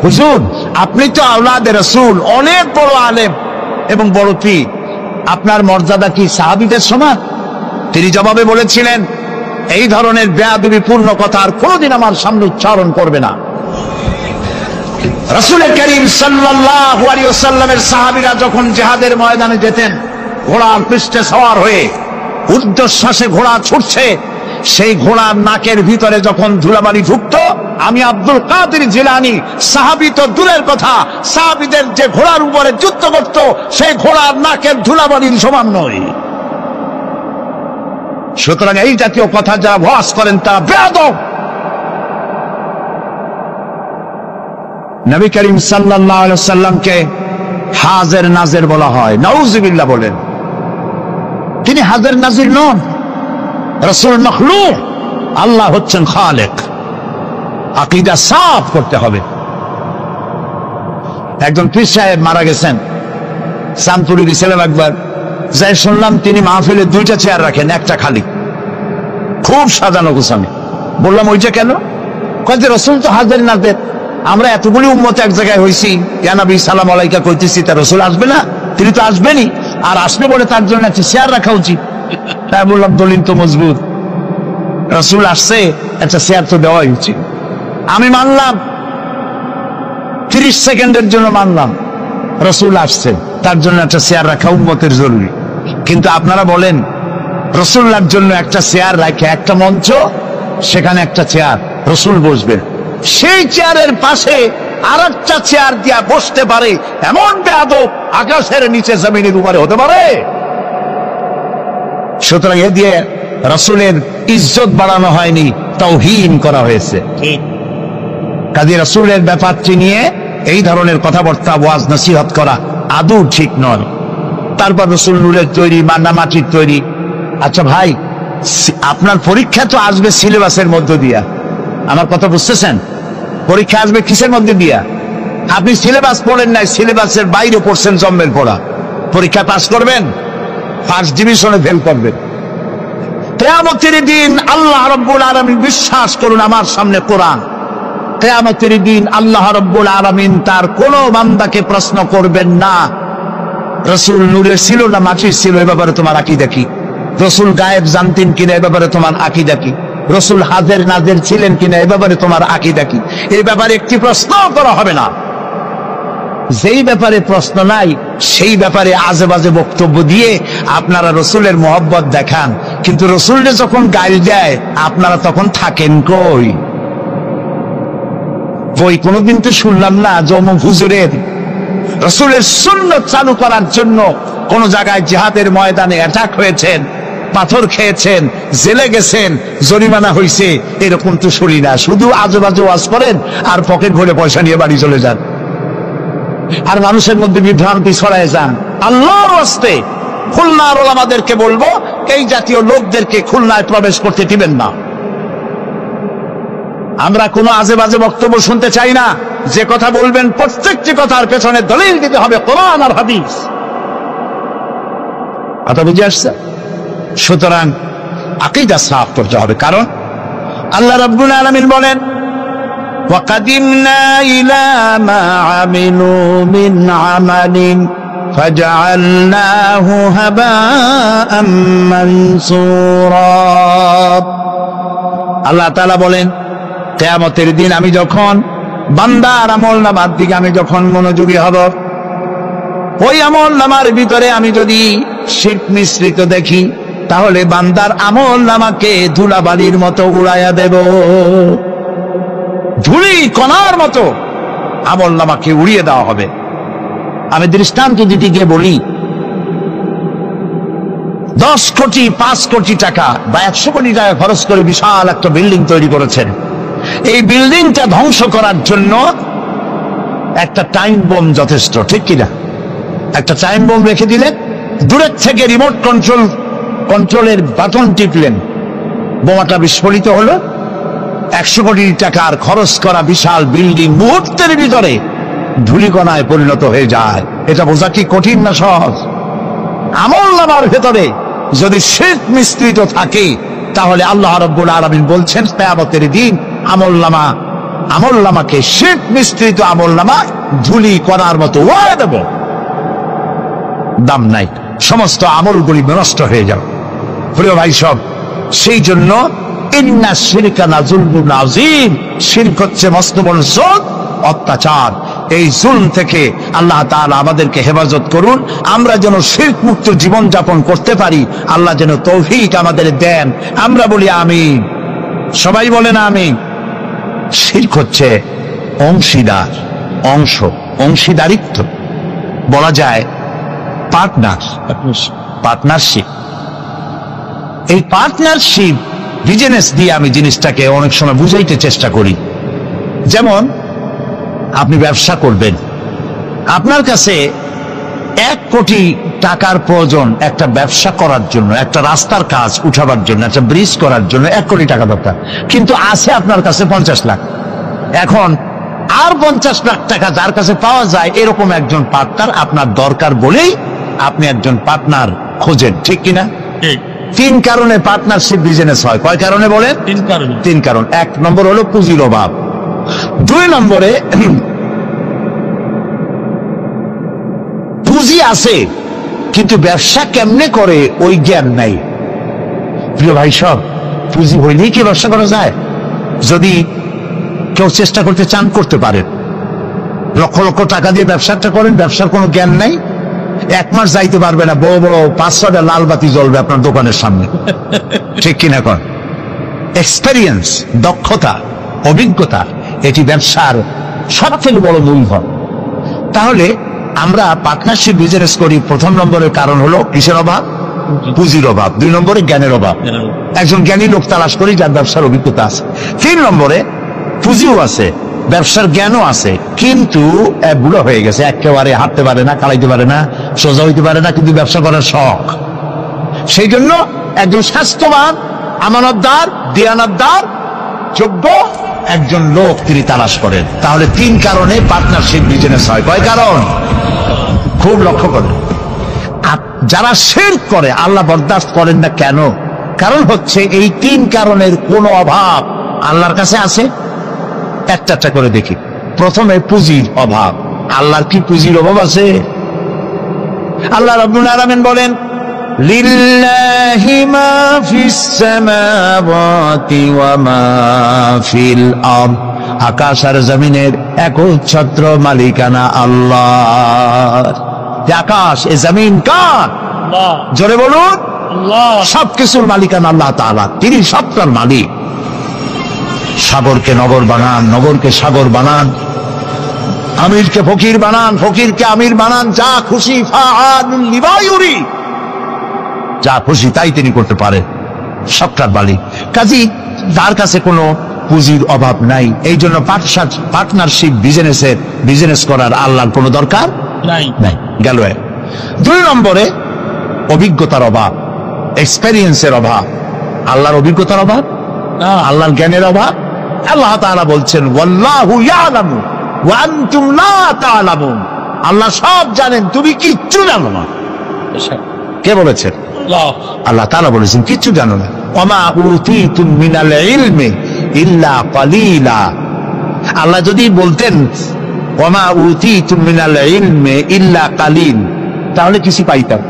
হুজুর আপনি তো আওলাদে রাসূল, অনেক বড় আলেম এবং বড় পীর, আপনার মর্যাদা কি সাহাবীদের সমান? তিনি জবাবে বলেছিলেন, এই ধরনের বেয়াদবিপূর্ণ কথা আর কোনদিন আমার সামনে উচ্চারণ করবে না। রাসূল করিম সাল্লাল্লাহু আলাইহি ওয়াসাল্লামের সাহাবীরা যখন জিহাদের ময়দানে যেতেন, ঘোড়ার পৃষ্ঠে সওয়ার হয়ে ঊর্ধ্বশ্বাসে ঘোড়া ছুটছে, সেই ঘোড়ার নাকের ভিতরে যখন ধুলাবালি ঢুকতো, আমি আব্দুল কাদের জিলানী, সাহাবী তো দূরের কথা, সাহাবীদের যে ঘোড়ার উপরে যুদ্ধ করত, সেই ঘোড়ার নাকের ধুলাবালির সমান নয়। সুতরাং এই জাতীয় কথা যারা ওয়াজ করেন তারা বেয়াদব। নবী করিম সাল্লাল্লাহু আলাইহি ওয়াসাল্লামকে হাজির নাজির বলা হয়, নাউযুবিল্লাহ বলেন। তিনি হাজির নাজির নন, রাসূল মখলুক, আল্লাহ হচ্ছেন খালেক। আকীদা সাফ করতে হবে। একজন পীর সাহেব মারা গেছেন, চাঁদপুরে গেছিলাম একবার, যাই শুনলাম তিনি মাহফিলে দুইটা চেয়ার রাখেন, একটা খালি, খুব সাজানো গোছানো। বললাম ওইটা কেন? কয়েছে রাসূল তো হাজির নাজির, আমরা এতগুলি উম্মত এক জায়গায় হয়েছি, ইয়া নবী সালাম আলাইকা কইতেছি, তা রাসূল আসবে না? তিনি তো আসবেনই, আর আসবে বলে তার জন্য একটা চেয়ার রাখা উচিত। তাই বললাম দলিল তো মজবুত, রাসূল আসছে, একটা চেয়ার তো দেওয়াই উচিত। আমি মানলাম, 30 সেকেন্ডের জন্য মানলাম, রাসূল আসছে, তার জন্য একটা চেয়ার রাখা উম্মতের জরুরি। কিন্তু আপনারা বলেন, রাসূলের জন্য একটা চেয়ার রাখে, একটা মঞ্চ, সেখানে একটা চেয়ার, রাসূল বসবেন, সেই চেয়ারের পাশে আরেকটা চেয়ার দিয়া বসতে পারে এমন বেয়াদব আকাশের নিচে জমিনের উপরে হতে পারে? সুতরাং এ দিয়ে রাসূলের ইজ্জত বাড়ানো হয়নি, তাওহীন করা হয়েছে। কাজী রাসূলের ব্যাপারটি নিয়ে এই ধরনের কথাবার্তা, ওয়াজ নসিহত করা আদৌ ঠিক নয়। তারপর রাসূল নূরের তৈরি, মান্না মাটির তৈরি। আচ্ছা ভাই, আপনার পরীক্ষা তো আসবে সিলেবাসের মধ্য দিয়া, আমার কথা বুঝতেছেন? পরীক্ষা আসবে কিসের মধ্যে দিয়া? আপনি সিলেবাস পড়েন নাই, সিলেবাসের বাইরে পড়ছেন, জম্মের পড়া, পরীক্ষা পাস করবেন, ফার্স্ট ডিভিশনে ফেল করবেন। কিয়ামতের দিন আল্লাহ রাব্বুল আলামিন, বিশ্বাস করুন আমার সামনে কোরআন, কিয়ামতের দিন আল্লাহ রাব্বুল আলামিন তার কোন বান্দাকে প্রশ্ন করবেন না, রাসূল নূরের ছিল না মাটির ছিল, এ ব্যাপারে তোমার আকীদা কি? রাসূল গায়েব জানতেন কিনা, এ ব্যাপারে তোমার আকীদা কি? রাসূল হাজির নাজির ছিলেন কিনা, এ ব্যাপারে তোমার আকীদা কি? এই ব্যাপারে একটি প্রশ্ন করা হবে না। যেই ব্যাপারে প্রশ্ন নাই, সেই ব্যাপারে আজে বাজে বক্তব্য দিয়ে আপনারা রাসূলের মহব্বত দেখান, কিন্তু রাসূলকে যখন গালি দেয় আপনারা তখন থাকেন কই? বই কোনোদিন তো শুনলাম না জমুক হুজুরের রাসূলের সুন্নাত চালু করার জন্য কোন জায়গায় জিহাদের ময়দানে অ্যাটাক হয়েছেন, পাথর খেয়েছেন, জেলে গেছেন, জরিমানা হয়েছে, এরকম তো শুনি না। শুধু আজে বাজে ওয়াজ করেন আর পকেট ভরে পয়সা নিয়ে বাড়ি চলে যান, আর মানুষের মধ্যে বিভ্রান্তি ছড়ায় যান। আল্লাহর রাস্তে খুলনার ওলামাদেরকে বলবো, এই জাতীয় লোকদেরকে খুলনায় প্রবেশ করতে দিবেন না। আমরা কোনো আজে বাজে বক্তব্য শুনতে চাই না। যে কথা বলবেন প্রত্যেকটি কথার পেছনে দলিল দিতে হবে, কোরআন আর হাদিস। কথা বুঝে আসছে? সুতরাং আকীদা সাফ করতে হবে। কারণ আল্লাহ রাব্বুল আলামিন বলেন, ওয়াকাদিমনা ইলা মা আমিলু মিন আমালিন ফাজআলনাহু হাবাআম মানসুরা। আল্লাহ তাআলা বলেন, কিয়ামতের দিন আমি যখন বান্দার আমলনামার দিকে আমি যখন মনোযোগী হব, ওই আমলনামার ভিতরে আমি যদি শিরক মিশ্রিত দেখি, তাহলে বান্দার আমলনামাকে ধুলাবালির মতো উড়াইয়া দেব। ধুলি কণার মতো আমলনামাকে উড়িয়ে দেওয়া হবে। আমি দৃষ্টান্ত দিতে গিয়ে বলি, 10 কোটি 5 কোটি টাকা বা 100 কোটি টাকা খরচ করে বিশাল একটা বিল্ডিং তৈরি করেছেন। এই বিল্ডিংটা ধ্বংস করার জন্য একটা টাইম বোম যথেষ্ট, ঠিক কিনা? একটা টাইম বোম রেখে দিলেন, দূরের থেকে রিমোট কন্ট্রোলের বাটন টিপলেন, বোমাটা বিস্ফোরিত হলো। 100 কোটি টাকার খরচ করা বিশাল বিল্ডিং মুহূর্তের ভিতরে ধূলিকণায় পরিণত হয়ে যায়। এটা বোঝা কি কঠিন না সহজ? আমলনামার ভেতরে যদি শিরক মিশ্রিত থাকে, তাহলে আল্লাহ রাব্বুল আলামিন বলছেন, কিয়ামতের দিন আমলনামাকে শিরক মিশ্রিত আমলনামা ধুলি কণার মতো উড়িয়ে দেব। দাম নাই, সমস্ত আমলগুলি নষ্ট হয়ে যাবে। প্রিয় ভাই সব, সেই জন্য ইন্না শিরকা লাযুলমুন আযীম, শিরক হচ্ছে মস্ত বড় জুলম, অত্যাচার। এই জুলম থেকে আল্লাহ তাআলা আমাদেরকে হেফাজত করুন। আমরা যেন শিরক মুক্ত জীবন যাপন করতে পারি, আল্লাহ যেন তৌফিক আমাদের দেন। আমরা বলি আমিন। সবাই বলেন আমিন। শিরক হচ্ছে অংশীদারিত্ব, বলা যায় পার্টনারশিপ। এই পার্টনারশিপ বিজনেস দিয়ে আমি জিনিসটাকে অনেক সময় বুঝাইতে চেষ্টা করি। যেমন আপনি ব্যবসা করবেন, আপনার কাছে 1 কোটি টাকার প্রয়োজন একটা ব্যবসা করার জন্য, একটা রাস্তার কাজ উঠাবার জন্য, একটা ব্রিজ করার জন্য 1 কোটি টাকা দরকার, কিন্তু আছে আপনার কাছে 50 লাখ। এখন আর 50 লাখ টাকা যার কাছে পাওয়া যায়, এরকম একজন পার্টনার আপনার দরকার বলেই আপনি একজন পার্টনার খোঁজেন, ঠিক কিনা? 3 কারণে পার্টনারশিপ বিজনেস হয়। কয় কারণে বলেন? 3 কারণ। 1 নম্বর হলো পুঁজির অভাব, 2 নম্বরে পুঁজি আছে কিন্তু ব্যবসা কেমনে করে ওই জ্ঞান নাই। প্রিয় ভাই সব, পুঁজি হইলেই কি ব্যবসা করা যায়? যদি কেউ চেষ্টা করতে চান, করতে পারেন। লক্ষ লক্ষ টাকা দিয়ে ব্যবসাটা করেন, ব্যবসার কোনো জ্ঞান নাই, 1 মাস যাইতে পারবে না, বড় বড় 5-6টা লাল বাতি জ্বলবে আপনার দোকানের সামনে, ঠিক কিনা? কর এক্সপেরিয়েন্স, দক্ষতা, অভিজ্ঞতা, এটি ব্যবসার সবথেকে বড় মূলধন। তাহলে আমরা পার্টনারশিপ বিজনেস করি, 1 নম্বরের কারণ হলো কিসের অভাব? পুঁজির অভাব। 2 নম্বরে জ্ঞানের অভাব, একজন জ্ঞানী লোক তালাশ করি যার ব্যবসার অভিজ্ঞতা আছে। 3 নম্বরে পুঁজিও আছে, ব্যবসার জ্ঞানও আছে, কিন্তু বুড়ো হয়ে গেছে, একেবারে হাঁটতে পারে না, কালাইতে পারে না, সোজা হইতে পারে না, কিন্তু ব্যবসা করার শখ। সেই জন্য একজন স্বাস্থ্যবান, আমানতদার, দিয়ানতদার, যোগ্য একজন লোক তিনি তালাশ করেন। তাহলে 3 কারণে পার্টনারশিপ বিজনেস হয়। কয় কারণ? খুব লক্ষ্য করেন। যারা শিরক করে আল্লাহ বরদাস্ত করেন না কেন? কারণ হচ্ছে এই 3 কারণের কোনো অভাব আল্লাহর কাছে আছে। একটা করে দেখি। প্রথমে পুঁজির অভাব। আল্লাহর কি পুঁজির অভাব আছে? আল্লাহ রাব্বুল আলামিন বলেন, লিল্লাহি মা ফিস সামাওয়াতি ওয়া মা ফিল আরদ, আকাশ আর জমিনের একচ্ছত্র মালিকানা আল্লাহর। আকাশ এ জমিন কার? আল্লাহ। জোরে বলুন আল্লাহ। সবকিছুর মালিকানা আল্লাহ তাআলা, তিনি সবটার মালিক। সাগরকে নগর বানান, নগরকে সাগর বানান, আমিরকে ফকির বানান, ফকিরকে আমির বানান, যা খুশি ফাআলুল লিমা ইউরিদ। যা খুশি তাই তিনি করতে পারেন, সবটার মালিক। কাজী তার কাছে কোনো পুঁজির অভাব নাই, এই জন্য পার্টনারশিপ বিজনেস করার আল্লাহর কোনো দরকার নাই। গেল এক। 2 নম্বরে অভিজ্ঞতার অভাব, এক্সপেরিয়েন্সের অভাব। আল্লাহর অভিজ্ঞতার অভাব, আল্লাহর জ্ঞানের অভাব। আল্লাহ তাআলা বলছেন ওয়াল্লাহু ইয়ালামু ওয়া আনতুম লা তা'লামুন, আল্লাহ সব জানেন, তুমি কিচ্ছু জানো না। কে বলেছেন? আল্লাহ তাআলা বলেছেন কিচ্ছু জানো না। ওয়ামা উতীতুম মিনাল ইলমি ইল্লা কালিলা। আল্লাহ যদি বলতেন ওয়ামা উতীতুম মিনাল ইলমি ইল্লা কালিল, তাহলে কিছু পাইতাম।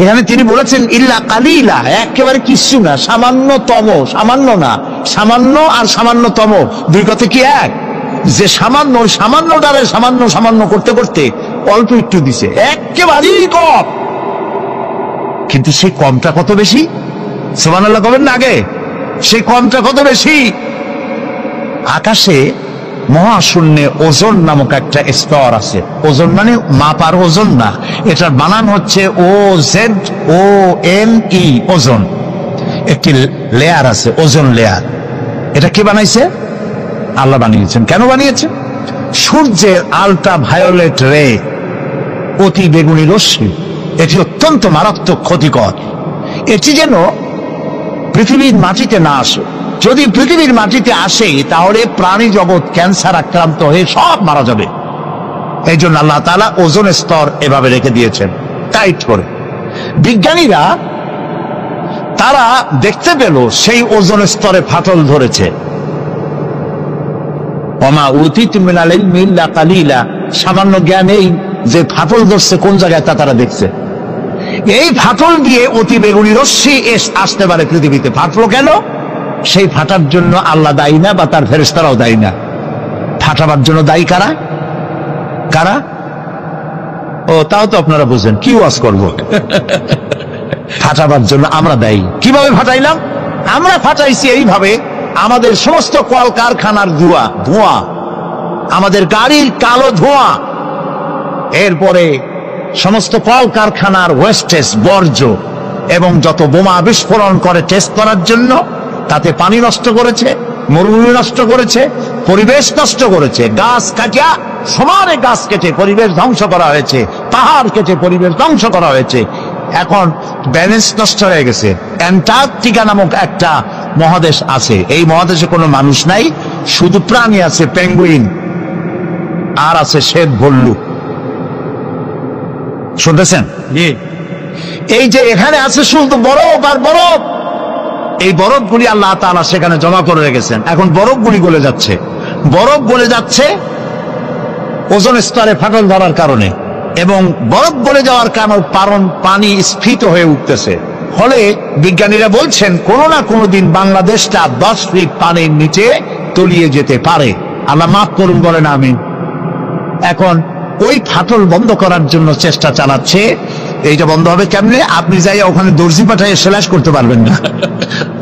এখানে তিনি বলেছেন ইল্লা কালিলা, একেবারে কিছু না, সামান্যতম। সামান্য না, সামান্য আর সামান্যতম দুই কথা কি এক? যে সামান্যটারে সামান্য করতে করতে অল্প একটু দিছে, একেবারেই কম। কিন্তু সেই কমটা কত বেশি? সুবহানাল্লাহ বলেন না আগে, সেই কমটা কত বেশি? আকাশে মহাশূন্যে ওজন নামক একটা স্তর আছে। ওজন মানে মাপার ওজন না, এটার বানান হচ্ছে OZONE, ওজন। একটি লেয়ার আছে, ওজন লেয়ার। এটা কে বানাইছে? আল্লাহ বানিয়েছেন। কেন বানিয়েছেন? সূর্যের আলট্রা ভায়োলেট রে, অতি বেগুনি রশ্মি, এটি অত্যন্ত মারাত্মক ক্ষতিকর। এটি যেন পৃথিবীর মাটিতে না আসে। যদি পৃথিবীর মাটিতে আসে তাহলে প্রাণী জগৎ ক্যান্সার আক্রান্ত হয়ে সব মারা যাবে। এই জন্য আল্লাহ তাআলা ওজোন স্তর এভাবে রেখে দিয়েছেন, টাইট করে। বিজ্ঞানীরা তারা দেখতে পেল সেই ওজোন স্তরে ফাটল ধরেছে। ওমা উতীতুম মিনাল ইলমি ইল্লা কালিলা, সামান্য জ্ঞান এই যে ফাটল ধরছে কোন জায়গায় তা তারা দেখছে। এই ফাটল দিয়ে অতি বেগুনি রশ্মি আসতে পারে পৃথিবীতে। ফাটলো কেন? সেই ফাটার জন্য আল্লাহ দায়ী না, বা তার ফেরেশতারাও দায়ী না। ফাটাবার জন্য দায়ী কারা? কারা? ও তাও তো আপনারা বুঝেন, কি ওয়াজ করব? ফাটাবার জন্য আমরা দায়ী। কিভাবে ফাটাইলাম? আমরা ফাটাইছি এইভাবে, আমাদের সমস্ত কলকারখানার ধোঁয়া, আমাদের গাড়ির কালো ধোঁয়া, এরপরে সমস্ত কলকারখানার ওয়েস্টেজ, বর্জ্য, এবং যত বোমা বিস্ফোরণ করে টেস্ট করার জন্য, তাতে পানি নষ্ট করেছে, মরুভূমি নষ্ট করেছে, পরিবেশ নষ্ট করেছে। গাছ কাটিয়া সমানে গাছ কেটে পরিবেশ ধ্বংস করা হয়েছে, পাহাড় কেটে পরিবেশ ধ্বংস করা হয়েছে। এখন ব্যালেন্স নষ্ট হয়ে গেছে। অ্যান্টার্কটিকা নামক একটা মহাদেশ আছে, এই মহাদেশে কোনো মানুষ নাই, শুধু প্রাণী আছে, পেঙ্গুইন, আর আছে শ্বেত ভল্লুক। শুনতেছেন? এই যে এখানে আছে শুধু বরফ আর বরফ। এই বরফগুলি আল্লাহ তাআলা সেখানে জমা করে রেখেছেন। এখন বরফগুলি গলে যাচ্ছে, বরফ গলে যাচ্ছে ওজোন স্তরে ফাটল ধরার কারণে, এবং বরফ গলে যাওয়ার কারণ পানি স্ফীত হয়ে উঠতেছে। ফলে বিজ্ঞানীরা বলছেন কোনো না কোনো দিন বাংলাদেশটা 10 ফিট পানির নিচে তলিয়ে যেতে পারে। আল্লাহ মাফ করুন, বলেন আমিন। এখন ওই ফাটল বন্ধ করার জন্য চেষ্টা চালাচ্ছে। এইটা বন্ধ হবে কেমনে? আপনি যাই ওখানে দর্জি পাঠায় সেলাই করতে পারবেন না।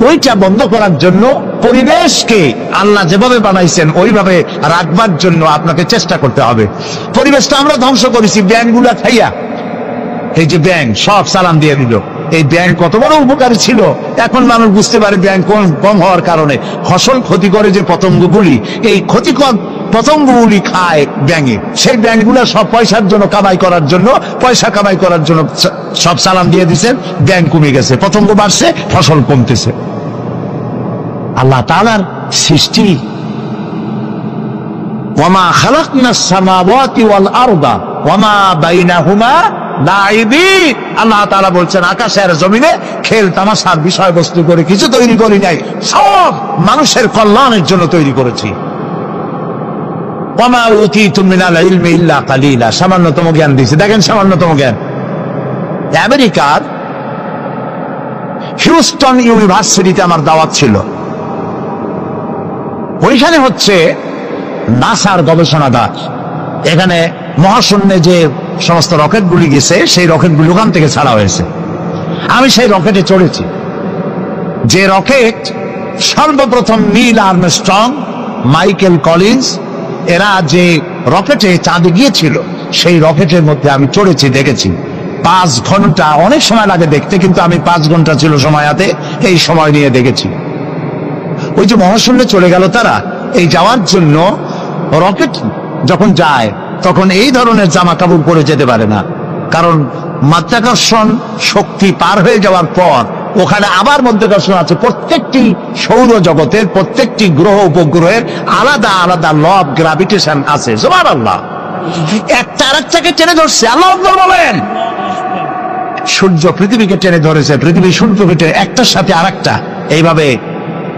ওইটা বন্ধ করার জন্য পরিবেশকে আল্লাহ যেভাবে বানাইছেন ওইভাবে রাখবার জন্য আপনাকে চেষ্টা করতে হবে। পরিবেশটা আমরা ধ্বংস করেছি ব্যাঙগুলা খাইয়া। এই যে ব্যাঙ সব সালাম দিয়ে দিল, এই ব্যাঙ কত বড় উপকারী ছিল। এখন মানুষ বুঝতে পারে ব্যাঙ কম হওয়ার কারণে ফসল ক্ষতি করে যে পতঙ্গগুলি, এই ক্ষতিকর পতঙ্গগুলি খায় ব্যাঙে। সেই ব্যাঙগুলা সব পয়সার জন্য পয়সা কামাই করার জন্য সব সালাম দিয়ে দিচ্ছেন, ব্যাঙ কমে গেছে, পতঙ্গ বাড়ছে, ফসল কমতেছে। আল্লাহ তাআলার সৃষ্টি। ওয়ামা খালাকনাস সামাওয়াতি ওয়াল আরদা ওয়ামা বাইনাহুমা লাইবিন। আল্লাহ তাআলা বলছেন আকাশ আর জমিনে খেল তামাশার বিষয়বস্তু করে কিছু তৈরি করি নাই, সব মানুষের কল্যাণের জন্য তৈরি করেছি। ওয়ামা উতীতুম মিনাল ইলমি ইল্লা কালিলা, সামান্যতম জ্ঞান দিয়েছে। দেখেন সামান্যতম জ্ঞান। আমেরিকার হিউস্টন ইউনিভার্সিটিতে আমার দাওয়াত ছিল। ওইখানে হচ্ছে নাসার গবেষণাগার। এখানে মহাশূন্যে যে সমস্ত রকেটগুলি গেছে সেই রকেটগুলি ওখান থেকে ছাড়া হয়েছে। আমি সেই রকেটে চড়েছি, যে রকেট সর্বপ্রথম নীল আর্মস্ট্রং, মাইকেল কলিন্স এরা যে রকেটে চাঁদে গিয়েছিল সেই রকেটের মধ্যে আমি চড়েছি, দেখেছি। 5 ঘন্টা, অনেক সময় লাগে দেখতে, কিন্তু আমি 5 ঘন্টা ছিল সময় হাতে, এই সময় নিয়ে দেখেছি। ওই যে মহাশূন্যে চলে গেল তারা, এই যাওয়ার জন্য রকেট যখন যায় তখন এই ধরনের জামা কাপড় পরে যেতে পারে না, কারণ মাধ্যাকর্ষণ শক্তি পার হয়ে যাওয়ার পর ওখানে আবার মাধ্যাকর্ষণ আছে। প্রত্যেকটি সৌর জগতের প্রত্যেকটি গ্রহ উপগ্রহের আলাদা আলাদা ল অফ গ্রাভিটেশন আছে। সুবহানাল্লাহ। একটা আরেকটাকে টেনে ধরছে। আল্লাহু আকবার বলেন। সূর্য পৃথিবীকে টেনে ধরেছে, পৃথিবী সূর্যকে টেনে, একটার সাথে আরেকটা এইভাবে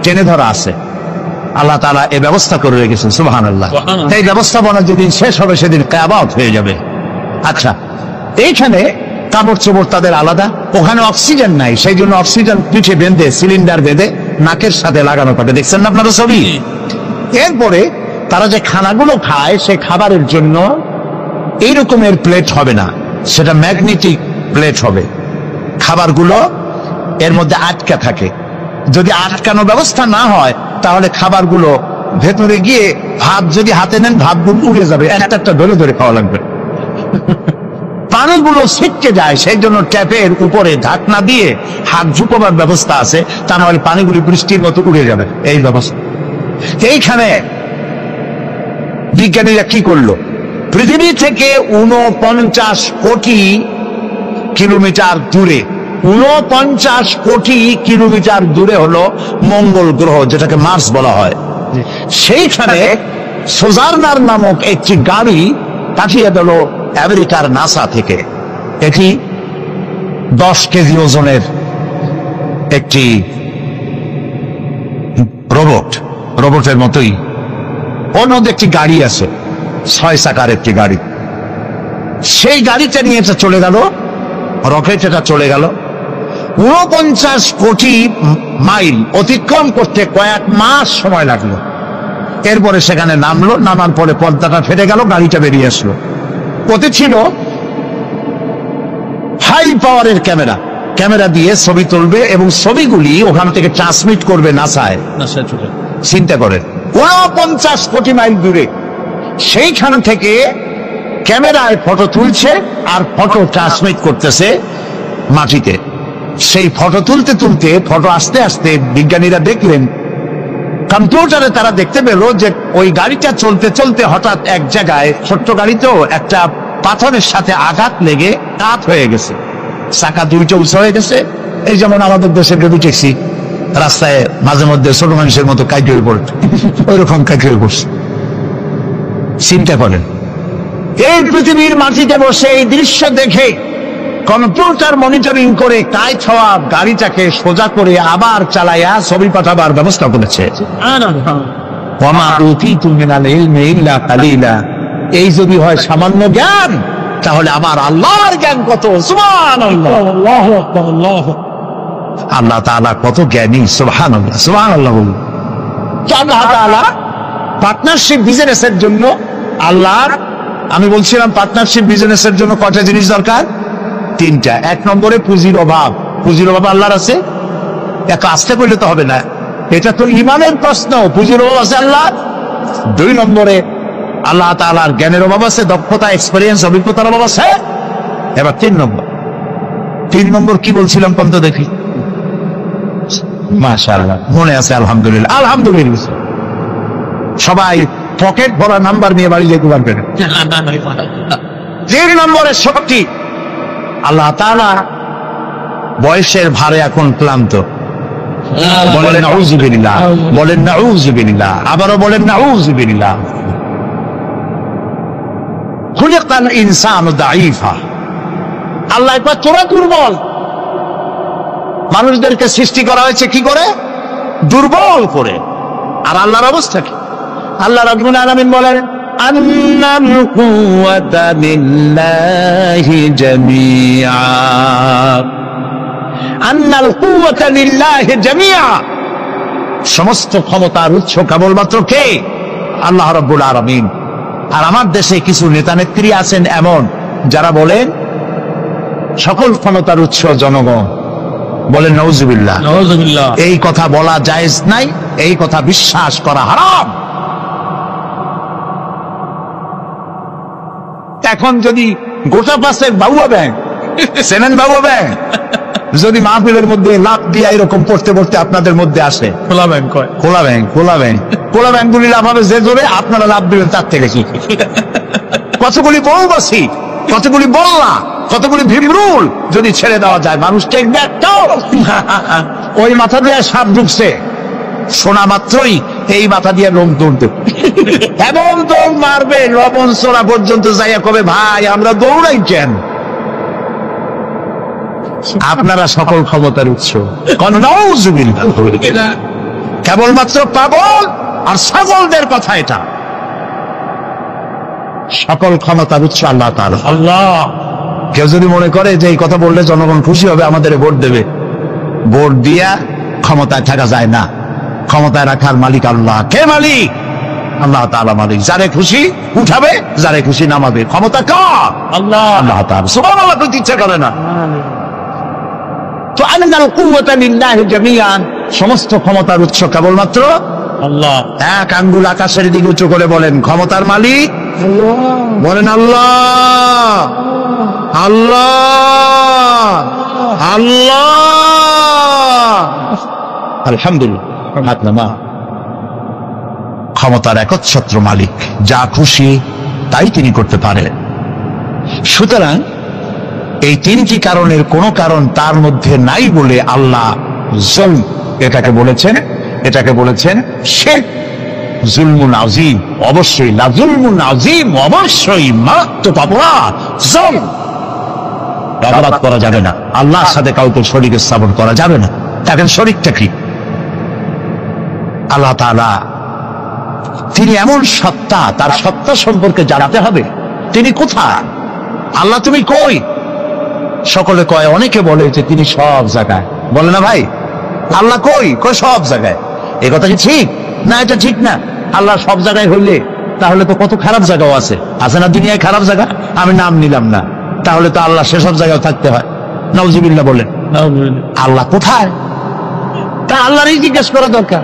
টেনে ধরা আছে। আল্লাহ তাআলা এই ব্যবস্থা করে রেখেছেন। সুবহানাল্লাহ। এই ব্যবস্থাপনা যেদিন শেষ হবে সেদিন কিয়ামত হয়ে যাবে। আচ্ছা, এইখানে কাপড় চোপড় তাদের আলাদা, ওখানে অক্সিজেন নাই, সেই জন্য অক্সিজেন পিঠে বেঁধে সিলিন্ডার বেঁধে নাকের সাথে লাগানো থাকে, দেখছেন না আপনারা ছবি। এরপরে তারা যে খানাগুলো খায় সেই খাবারের জন্য এই রকমের প্লেট হবে না, সেটা ম্যাগনেটিক প্লেট হবে। খাবারগুলো এর মধ্যে আটকা থাকে, যদি আটকানো ব্যবস্থা না হয় তাহলে খাবারগুলো ভেতরে গিয়ে ভাত যদি হাতে নেন ভাতগুলো উড়ে যাবে, একটা একটা ধরে ধরে খাওয়া লাগবে। পানিগুলো ছিটকে যায়, সেই জন্য ট্যাপের উপরে ঢাকনা দিয়ে হাত ঝুঁকবার ব্যবস্থা আছে, তা নাহলে পানিগুলি বৃষ্টির মতো উড়ে যাবে। এই ব্যবস্থা। এইখানে বিজ্ঞানীরা কি করলো, পৃথিবী থেকে 49 কোটি কিলোমিটার দূরে, 49 কোটি কিলোমিটার দূরে হলো মঙ্গল গ্রহ, যেটাকে মার্স বলা হয়। সেইখানে সোজার্নার নামক একটি গাড়ি পাঠিয়ে দিল আমেরিকার নাসা থেকে। এটি 10 কেজি ওজনের একটি রোবটের মতোই। ওর মধ্যে একটি গাড়ি আছে, 6 চাকার একটি গাড়ি। সেই গাড়িটা নিয়ে এটা চলে গেল, রকেট এটা চলে গেল। 49 কোটি মাইল অতিক্রম করতে কয়েক মাস সময় লাগলো। এরপরে সেখানে নামলো, নামার পরে পর্দাটা ফেটে গেল, গাড়িটা বেরিয়ে আসলো। ওতে ছিল হাই পাওয়ারের ক্যামেরা দিয়ে ছবি তুলবে এবং ছবিগুলি ওখান থেকে ট্রান্সমিট করবে নাসায়। চিন্তা করেন, 49 কোটি মাইল দূরে, সেইখান থেকে ক্যামেরায় ফটো তুলছে আর ফটো ট্রান্সমিট করতেছে মাটিতে। সেই ফটো তুলতে তুলতে, ফটো আসতে আসতে বিজ্ঞানীরা দেখলেন, কম্পিউটারে তারা দেখতে পেল যে ওই গাড়িটা চলতে চলতে হঠাৎ এক জায়গায়, ছোট্ট গাড়িতেও একটা পাথরের সাথে আঘাত লেগে কাত হয়ে গেছে, চাকা দুইটা উঁচু হয়ে গেছে। এই যেমন আমাদের দেশের গাড়ি ট্যাক্সি রাস্তায় মাঝে মধ্যে ছোট মানুষের মতো কাইট হয়ে পড়ে, ওই রকম কাইট হয়ে পড়ছে। চিন্তা করেন, এই পৃথিবীর মাটিতে বসে এই দৃশ্য দেখে কম্পিউটার মনিটরিং করে কাইট হওয়া গাড়িটাকে সোজা করে আবার চালাইয়া ছবি পাঠাবার ব্যবস্থা করেছে। এই যদি হয় সামান্য জ্ঞান, তাহলে আমার আল্লাহর জ্ঞান কত! সুবহানাল্লাহ। আল্লাহ তাআলা কত জ্ঞানী! সুবহানাল্লাহ, সুবহানাল্লাহ। আল্লাহ তাআলা পার্টনারশিপ বিজনেসের জন্য, আল্লাহর, আমি বলছিলাম পার্টনারশিপ বিজনেসের জন্য কয়টা জিনিস দরকার? 3টা। 1 নম্বরে পুঁজির অভাব। পুঁজির অভাব আল্লাহর আছে? এত আস্তে করলে তো হবে না, এটা তো ইমানের প্রশ্ন। পুঁজির অভাব আছে আল্লাহ। 2 নম্বরে আল্লাহ তাআলার জ্ঞানের অভাব আছে, দক্ষতা, এক্সপেরিয়েন্স, অভিজ্ঞতার অভাব আছে। এবার 3 নম্বর কি বলছিলাম কোন তো দেখি? মাশাআল্লাহ, মনে আছে? আলহামদুলিল্লাহ, আলহামদুলিল্লাহ। সবাই পকেট ভরা নাম্বার নিয়ে বাড়ি যেতে পারবে না। 3 নম্বরের শক্তি। আল্লাহ তাআলা বয়সের ভারে এখন ক্লান্ত। বলেন নাউযুবিল্লাহ, বলেন নাউযুবিল্লাহ, আবারও বলেন নাউযুবিল্লাহ। খুলিকাল ইনসানু দাঈফা। আল্লাহ কয় তোরা দুর্বল। মানুষদেরকে সৃষ্টি করা হয়েছে কি করে? দুর্বল করে। আর আল্লাহর অবস্থা কি? আল্লাহ রাব্বুল আলামিন বলেন, আন্নাল কুওয়াতা লিল্লাহি জামিআ, আন্নাল কুওয়াতা লিল্লাহি জামিআ। সমস্ত ক্ষমতার উৎস কেবলমাত্র কে? আল্লাহ রাব্বুল আলামিন। আর আমার দেশে কিছু নেতা নেত্রী আছেন এমন, যারা বলেন সকল ক্ষমতার উৎস জনগণ। বলেন নাউযুবিল্লাহ। এই কথা বলা জায়েজ নাই, এই কথা বিশ্বাস করা হারাম। এখন যদি গোটা পাশের বাউয়া ব্যাংক চেনেন বাবু ব্যাংক? যদি মাহফিলের মধ্যে লাভ দিয়ে এরকম পড়তে পড়তে আপনাদের মধ্যে আসে,
খোলা ব্যাংক কয়,
খোলা ব্যাংক, খোলা ব্যাংক, খোলা ব্যাংক গুলি লাভ হবে যে জোরে, আপনারা লাভ দিবেন তার থেকে কি? কতগুলি বউবাসী, কতগুলি বল্লা, কতগুলি ভিমরুল যদি ছেড়ে দেওয়া যায়, মানুষ টেকবে একটাও? ওই মাথা দিয়ে সাপ ঢুকছে, শোনা মাত্রই এই মাথা দিয়ে লোক দৌড়তে এবং দৌড় মারবে লবণ সোনা পর্যন্ত যাইয়া কবে ভাই আমরা দৌড়াই কেন? আপনারা সকল ক্ষমতার উৎস, কেবলমাত্র পাগল আর ছাগলদের কথা এটা। সকল ক্ষমতার উৎস আল্লাহ তাআলা।
আল্লাহ।
কেউ যদি মনে করে যে এই কথা বললে জনগণ খুশি হবে, আমাদের ভোট দেবে, ভোট দিয়া ক্ষমতায় থাকা যায় না। ক্ষমতায় রাখার মালিক আল্লাহ। কে মালিক? আল্লাহ তাআলা মালিক। যারে খুশি উঠাবে, যারে খুশি নামাবে। ক্ষমতা কার?
আল্লাহ।
আল্লাহ তাআলা। সুবহানাল্লাহ করতে ইচ্ছা করে না। তো আনাল কুওয়াতা লিল্লাহি জামিআন, সমস্ত ক্ষমতার উৎস কেবলমাত্র
আল্লাহ।
এক আঙ্গুল আকাশের দিকে উঁচু করে বলেন, ক্ষমতার মালিক বলেন আল্লাহ, আল্লাহ, আল্লাহ। আলহামদুলিল্লাহ। ক্ষমতার একচ্ছত্র মালিক, যা খুশি তাই তিনি করতে পারেন। সুতরাং এই তিনটি কারণের কোন কারণ তার মধ্যে নাই বলে আল্লাহ জুলম এটাকে বলেছেন, এটাকে বলেছেন শিরক, জুলমুন আযীম। অবশ্যই লা জুলমুন আযীম, অবশ্যই মারাত্মক অপরাধ জুলম। অপরাধ করা যাবে না, আল্লাহর সাথে কাউকে শরীক স্থাপন করা যাবে না। দেখেন শরীকটা কি? আল্লাহ তাআলা তিনি এমন সত্তা, তার সত্তা সম্পর্কে জানাতে হবে। তিনি কোথায়? আল্লাহ তুমি কই? সকলে কয়, অনেকে বলে যে তিনি সব জায়গায়। বলে না ভাই, আল্লাহ কই? কয় সব জায়গায়। এ কথা কি ঠিক? না, এটা ঠিক না। আল্লাহ সব জায়গায় হইলে তাহলে তো কত খারাপ জায়গাও আছে, আছে না দুনিয়ায় খারাপ জায়গা? আমি নাম নিলাম না, তাহলে তো আল্লাহ সেসব জায়গায় থাকতে হয়। নাউজুবিল্লাহ বলেন। আল্লাহ কোথায়? তা আল্লাহরই জিজ্ঞেস করা দরকার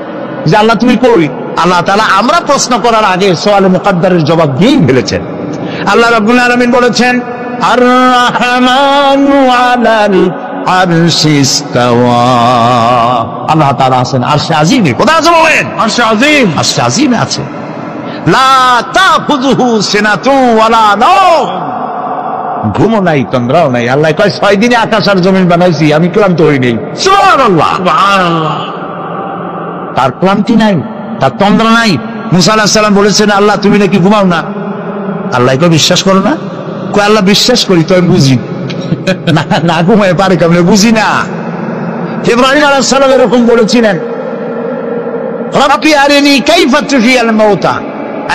যে আল্লাহ তুমি কই? আল্লাহ তাআলা আমরা প্রশ্ন করার আগে সওয়ালে মুকাদ্দারের জবাব দিয়েই ফেলেছেন। আল্লাহ রাব্বুল আলামিন বলেছেন, আর রাহমানু আলাল আরশি ইসতাওয়া। আল্লাহ তাআলা আছেন আরশে আজিমে। কোথায় আছে বলেন?
আরশে আজিম।
আরশে আজিমে আছে। লা তাখুযুহু সিনাতু ওয়ালা নাওম, ঘুমও নাই তন্দ্রাও নাই। আল্লাহ কয় 6 দিনে আকাশ আর জমিন বানাইছি, আমি ক্লান্ত হই নাই। সুবহানাল্লাহ।
সুবহানাল্লাহ।
তার ক্লান্তি নাই, তার তন্দ্রা নাই। মুসা আলাইহিস সালাম বলেছেন, আল্লাহ তুমি নাকি ঘুমাও না। আল্লাহ কয় বিশ্বাস করো না? কয় আল্লাহ বিশ্বাস করি, তো আমি বুঝি না, না ঘুমায় পারে কেমনে? বুঝি না। ইব্রাহিম আলাইহিস সালাম এরকম বলেছিলেন, রাব্বি আরিনি কাইফা তুহিয়াল মাউতা।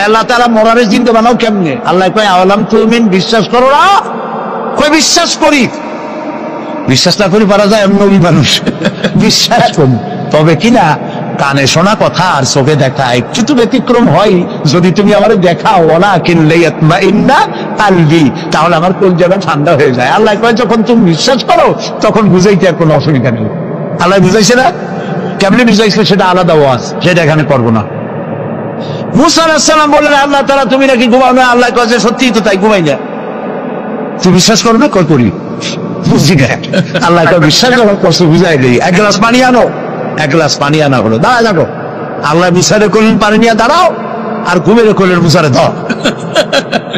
আল্লাহ তাআলা মরারে জিন্দা বানাও কেমনে? আল্লাহ কয় আওয়ালাম তুমিন, বিশ্বাস করো না? কয় বিশ্বাস করি। বিশ্বাস না করি পারা যায়? আমি নবী মানুষ, বিশ্বাস করি। তবে কিনা কানে শোনা কথা আর চোখে দেখা একটু তো ব্যতিক্রম হয়। যদি তুমি আমার দেখাও, ওয়ালাকিন লিয়াতমাইন্না কালবি, তাহলে আমার কলজাটা ঠান্ডা হয়ে যায়। আল্লাহ কয় যখন তুমি বিশ্বাস করো তখন বুঝাইতে আর কোনো অসুবিধা নেই। আল্লাহ বুঝাইছে না? কেমনে বুঝাইছে সেটা আলাদা ওয়াজ, সেটা এখানে করবো না। মুসা আলাইহিস সালাম বললেন, আল্লাহ তাআলা তুমি নাকি ঘুমাও না। আল্লাহ কয় যে সত্যিই তো তাই, ঘুমাই না। তুই বিশ্বাস করো না? কয় করি, বুঝি না। আল্লাহ কয় বিশ্বাস করো, কষ্ট বুঝাই দেই। এক গ্লাস পানি আনো। এক গ্লাস পানি আনা হলো, দাঁড়া যাবো। আল্লাহ মুসারে করলেন পানি নিয়ে দাঁড়াও, আর ঘুমের করলেন মুসারে ধর।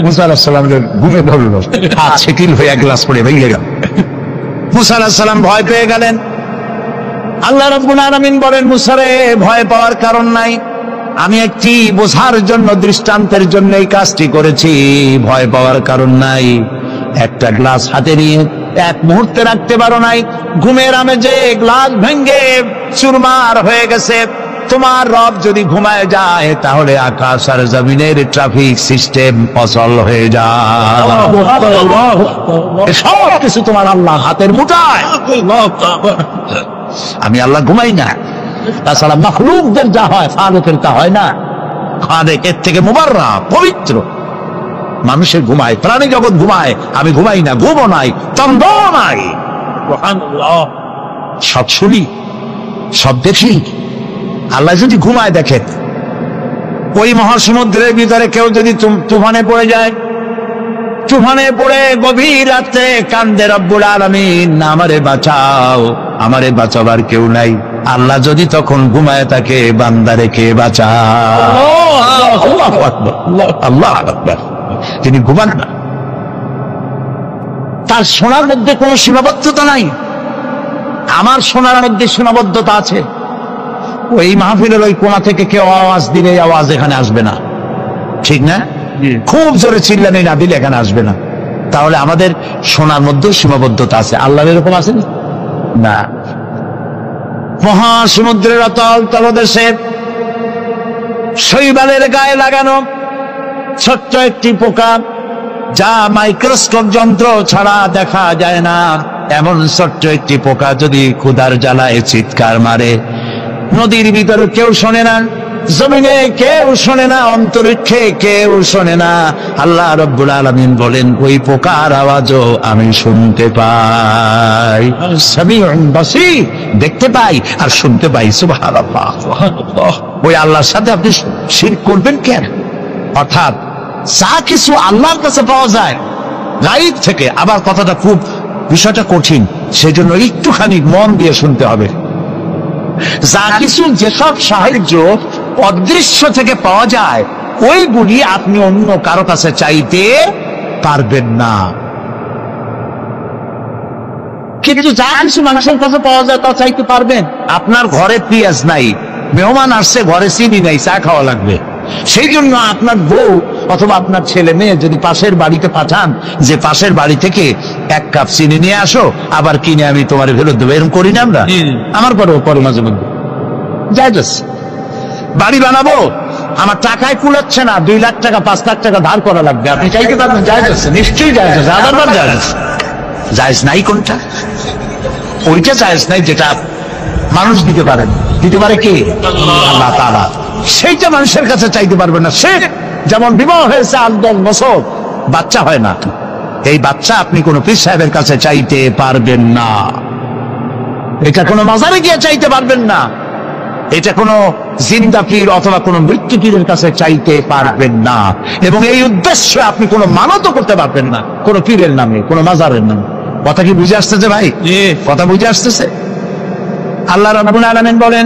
মুসা আলাইহিস সালাম ঘুমে ধরলো, হাত শিথিল হয়ে এক গ্লাস পড়ে ভেঙে গেল। মুসা আলাইহিস সালাম ভয় পেয়ে গেলেন। আল্লাহ রাব্বুল আলামিন বলেন, মুসারে ভয় পাওয়ার কারণ নাই, আমি একটি বোঝার জন্য, দৃষ্টান্তের জন্য এই কাজটি করেছি। ভয় পাওয়ার কারণ নাই। একটা গ্লাস হাতে নিয়ে এক মুহূর্তে রাখতে পারো নাই। ঘুমের আমেজে গ্লাস ভেঙ্গে চুরমার হয়ে গেছে। তোমার রব যদি ঘুমায় যায় তাহলে আকাশ আর জমিনের ট্রাফিক সিস্টেম অচল হয়ে যায়। সব কিছু তোমার আল্লাহ হাতের মুঠায়। আমি আল্লাহ ঘুমাই না। তাছাড়া মাখলুকদের যা হয় খালেকের তা হয় না। খালেক এর থেকে মুবাররা, পবিত্র। মানুষের ঘুমায়, প্রাণী জগৎ ঘুমায়, আমি ঘুমাই না। ঘুমও নাই, তন্দ্র নাই। সব শুনি, সব দেখি। আল্লাহ যদি ঘুমায় দেখেন, ওই মহাসমুদ্রের ভিতরে কেউ যদি তুফানে পড়ে যায়, তুফানে পড়ে গভীর রাত্রে কান্দে রব্বুল আলামিন, আমারে বাঁচাও, আমারে বাঁচাবার কেউ নাই। আল্লাহ যদি তখন ঘুমায় তাকে বান্দারে কে বাঁচাও? আল্লাহু আকবার, আল্লাহু আকবার। তিনি ঘুমান না, তার শোনার মধ্যে কোনো সীমাবদ্ধতা নাই। আমার শোনার মধ্যে সীমাবদ্ধতা আছে। ওই মাহফিলের ওই কোণা থেকে কেউ আওয়াজ দিলে আওয়াজ এখানে আসবে না, ঠিক না? খুব জোরে চিল্লানি না দিলে এখানে আসবে না। তাহলে আমাদের শোনার মধ্যেও সীমাবদ্ধতা আছে। আল্লাহর এরকম আছে না? মহাসমুদ্রের অতল তলদেশে শৈবালের গায়ে লাগানো ছোট্ট একটি পোকা, যা মাইক্রোস্কোপ যন্ত্র ছাড়া দেখা যায় না, এমন ছোট্ট একটি পোকা যদি ক্ষুধার জ্বালায় চিৎকার মারে, নদীর ভিতরে কেউ শোনে না, জমিনে কেউ শোনে না, অন্তরিক্ষে কেউ শোনে না। আল্লাহ রাব্বুল আলামিন বলেন, ওই পোকার আওয়াজও আমি শুনতে পাই। সামিউন বাসীর, দেখতে পাই আর শুনতে পাই। সুবহানাল্লাহ। ওই আল্লাহর সাথে আপনি শিরক করবেন কেন? অর্থাৎ যা কিছু আল্লাহর কাছে পাওয়া যায় গায়ব থেকে, আবার কথাটা খুব বিষয়টা কঠিন, সেজন্য একটুখানি মন দিয়ে শুনতে হবে। যা কিছু, যেসব সাহায্য অদৃশ্য থেকে পাওয়া যায়, ওইগুলি আপনি অন্য কারো কাছে চাইতে পারবেন না। কিন্তু যা কিছু মানুষের কাছে পাওয়া যায় তা চাইতে পারবেন। আপনার ঘরে পেঁয়াজ নাই, মেহমান আসছে, ঘরে চিনি নাই, চা খাওয়া লাগবে। সেই জন্য আপনার বউ অথবা আপনার ছেলে মেয়ে যদি পাশের বাড়িতে পাঠান যে পাশের বাড়ি থেকে 1 কাপ চিনি নিয়ে আসো, আবার কিনে আমি তোমার ফেরত দেবো, এরকম করি না আমরা? আমার পরে মাঝে মধ্যে যাই যাচ্ছে। বাড়ি বানাবো, আমার টাকায় কুলাচ্ছে না, 2 লাখ টাকা 5 লাখ টাকা ধার করা লাগবে, আপনি চাইতে পারবেন? যাই যাচ্ছে, নিশ্চয়ই যাই যাচ্ছে। আদারবার যাই যাচ্ছে। জায়েজ নাই কোনটা? ওইটা জায়েজ নাই যেটা মানুষ দিতে পারেন। দিতে পারে কি? আল্লাহ তাআলা। সেইটা মানুষের কাছে চাইতে পারবেন না। সে যেমন বিবাহ হয়েছে 8-10 বছর, বাচ্চা হয় না, এই বাচ্চা আপনি কোন পীর সাহেবের কাছে চাইতে পারবেন না। এটা কোনো মাজারে গিয়ে চাইতে পারবেন না। এটা কোনো জিন্দা পীর অথবা কোনো মৃত্যু পীরের কাছে চাইতে পারবেন না। এবং এই উদ্দেশ্যে আপনি কোনো মানতও করতে পারবেন না কোনো পীরের নামে, কোনো মাজারের নামে। কথা কি বুঝে আসতেছে ভাই? কথা বুঝে আসতেছে? আল্লাহ রাব্বুল আলামিন বলেন,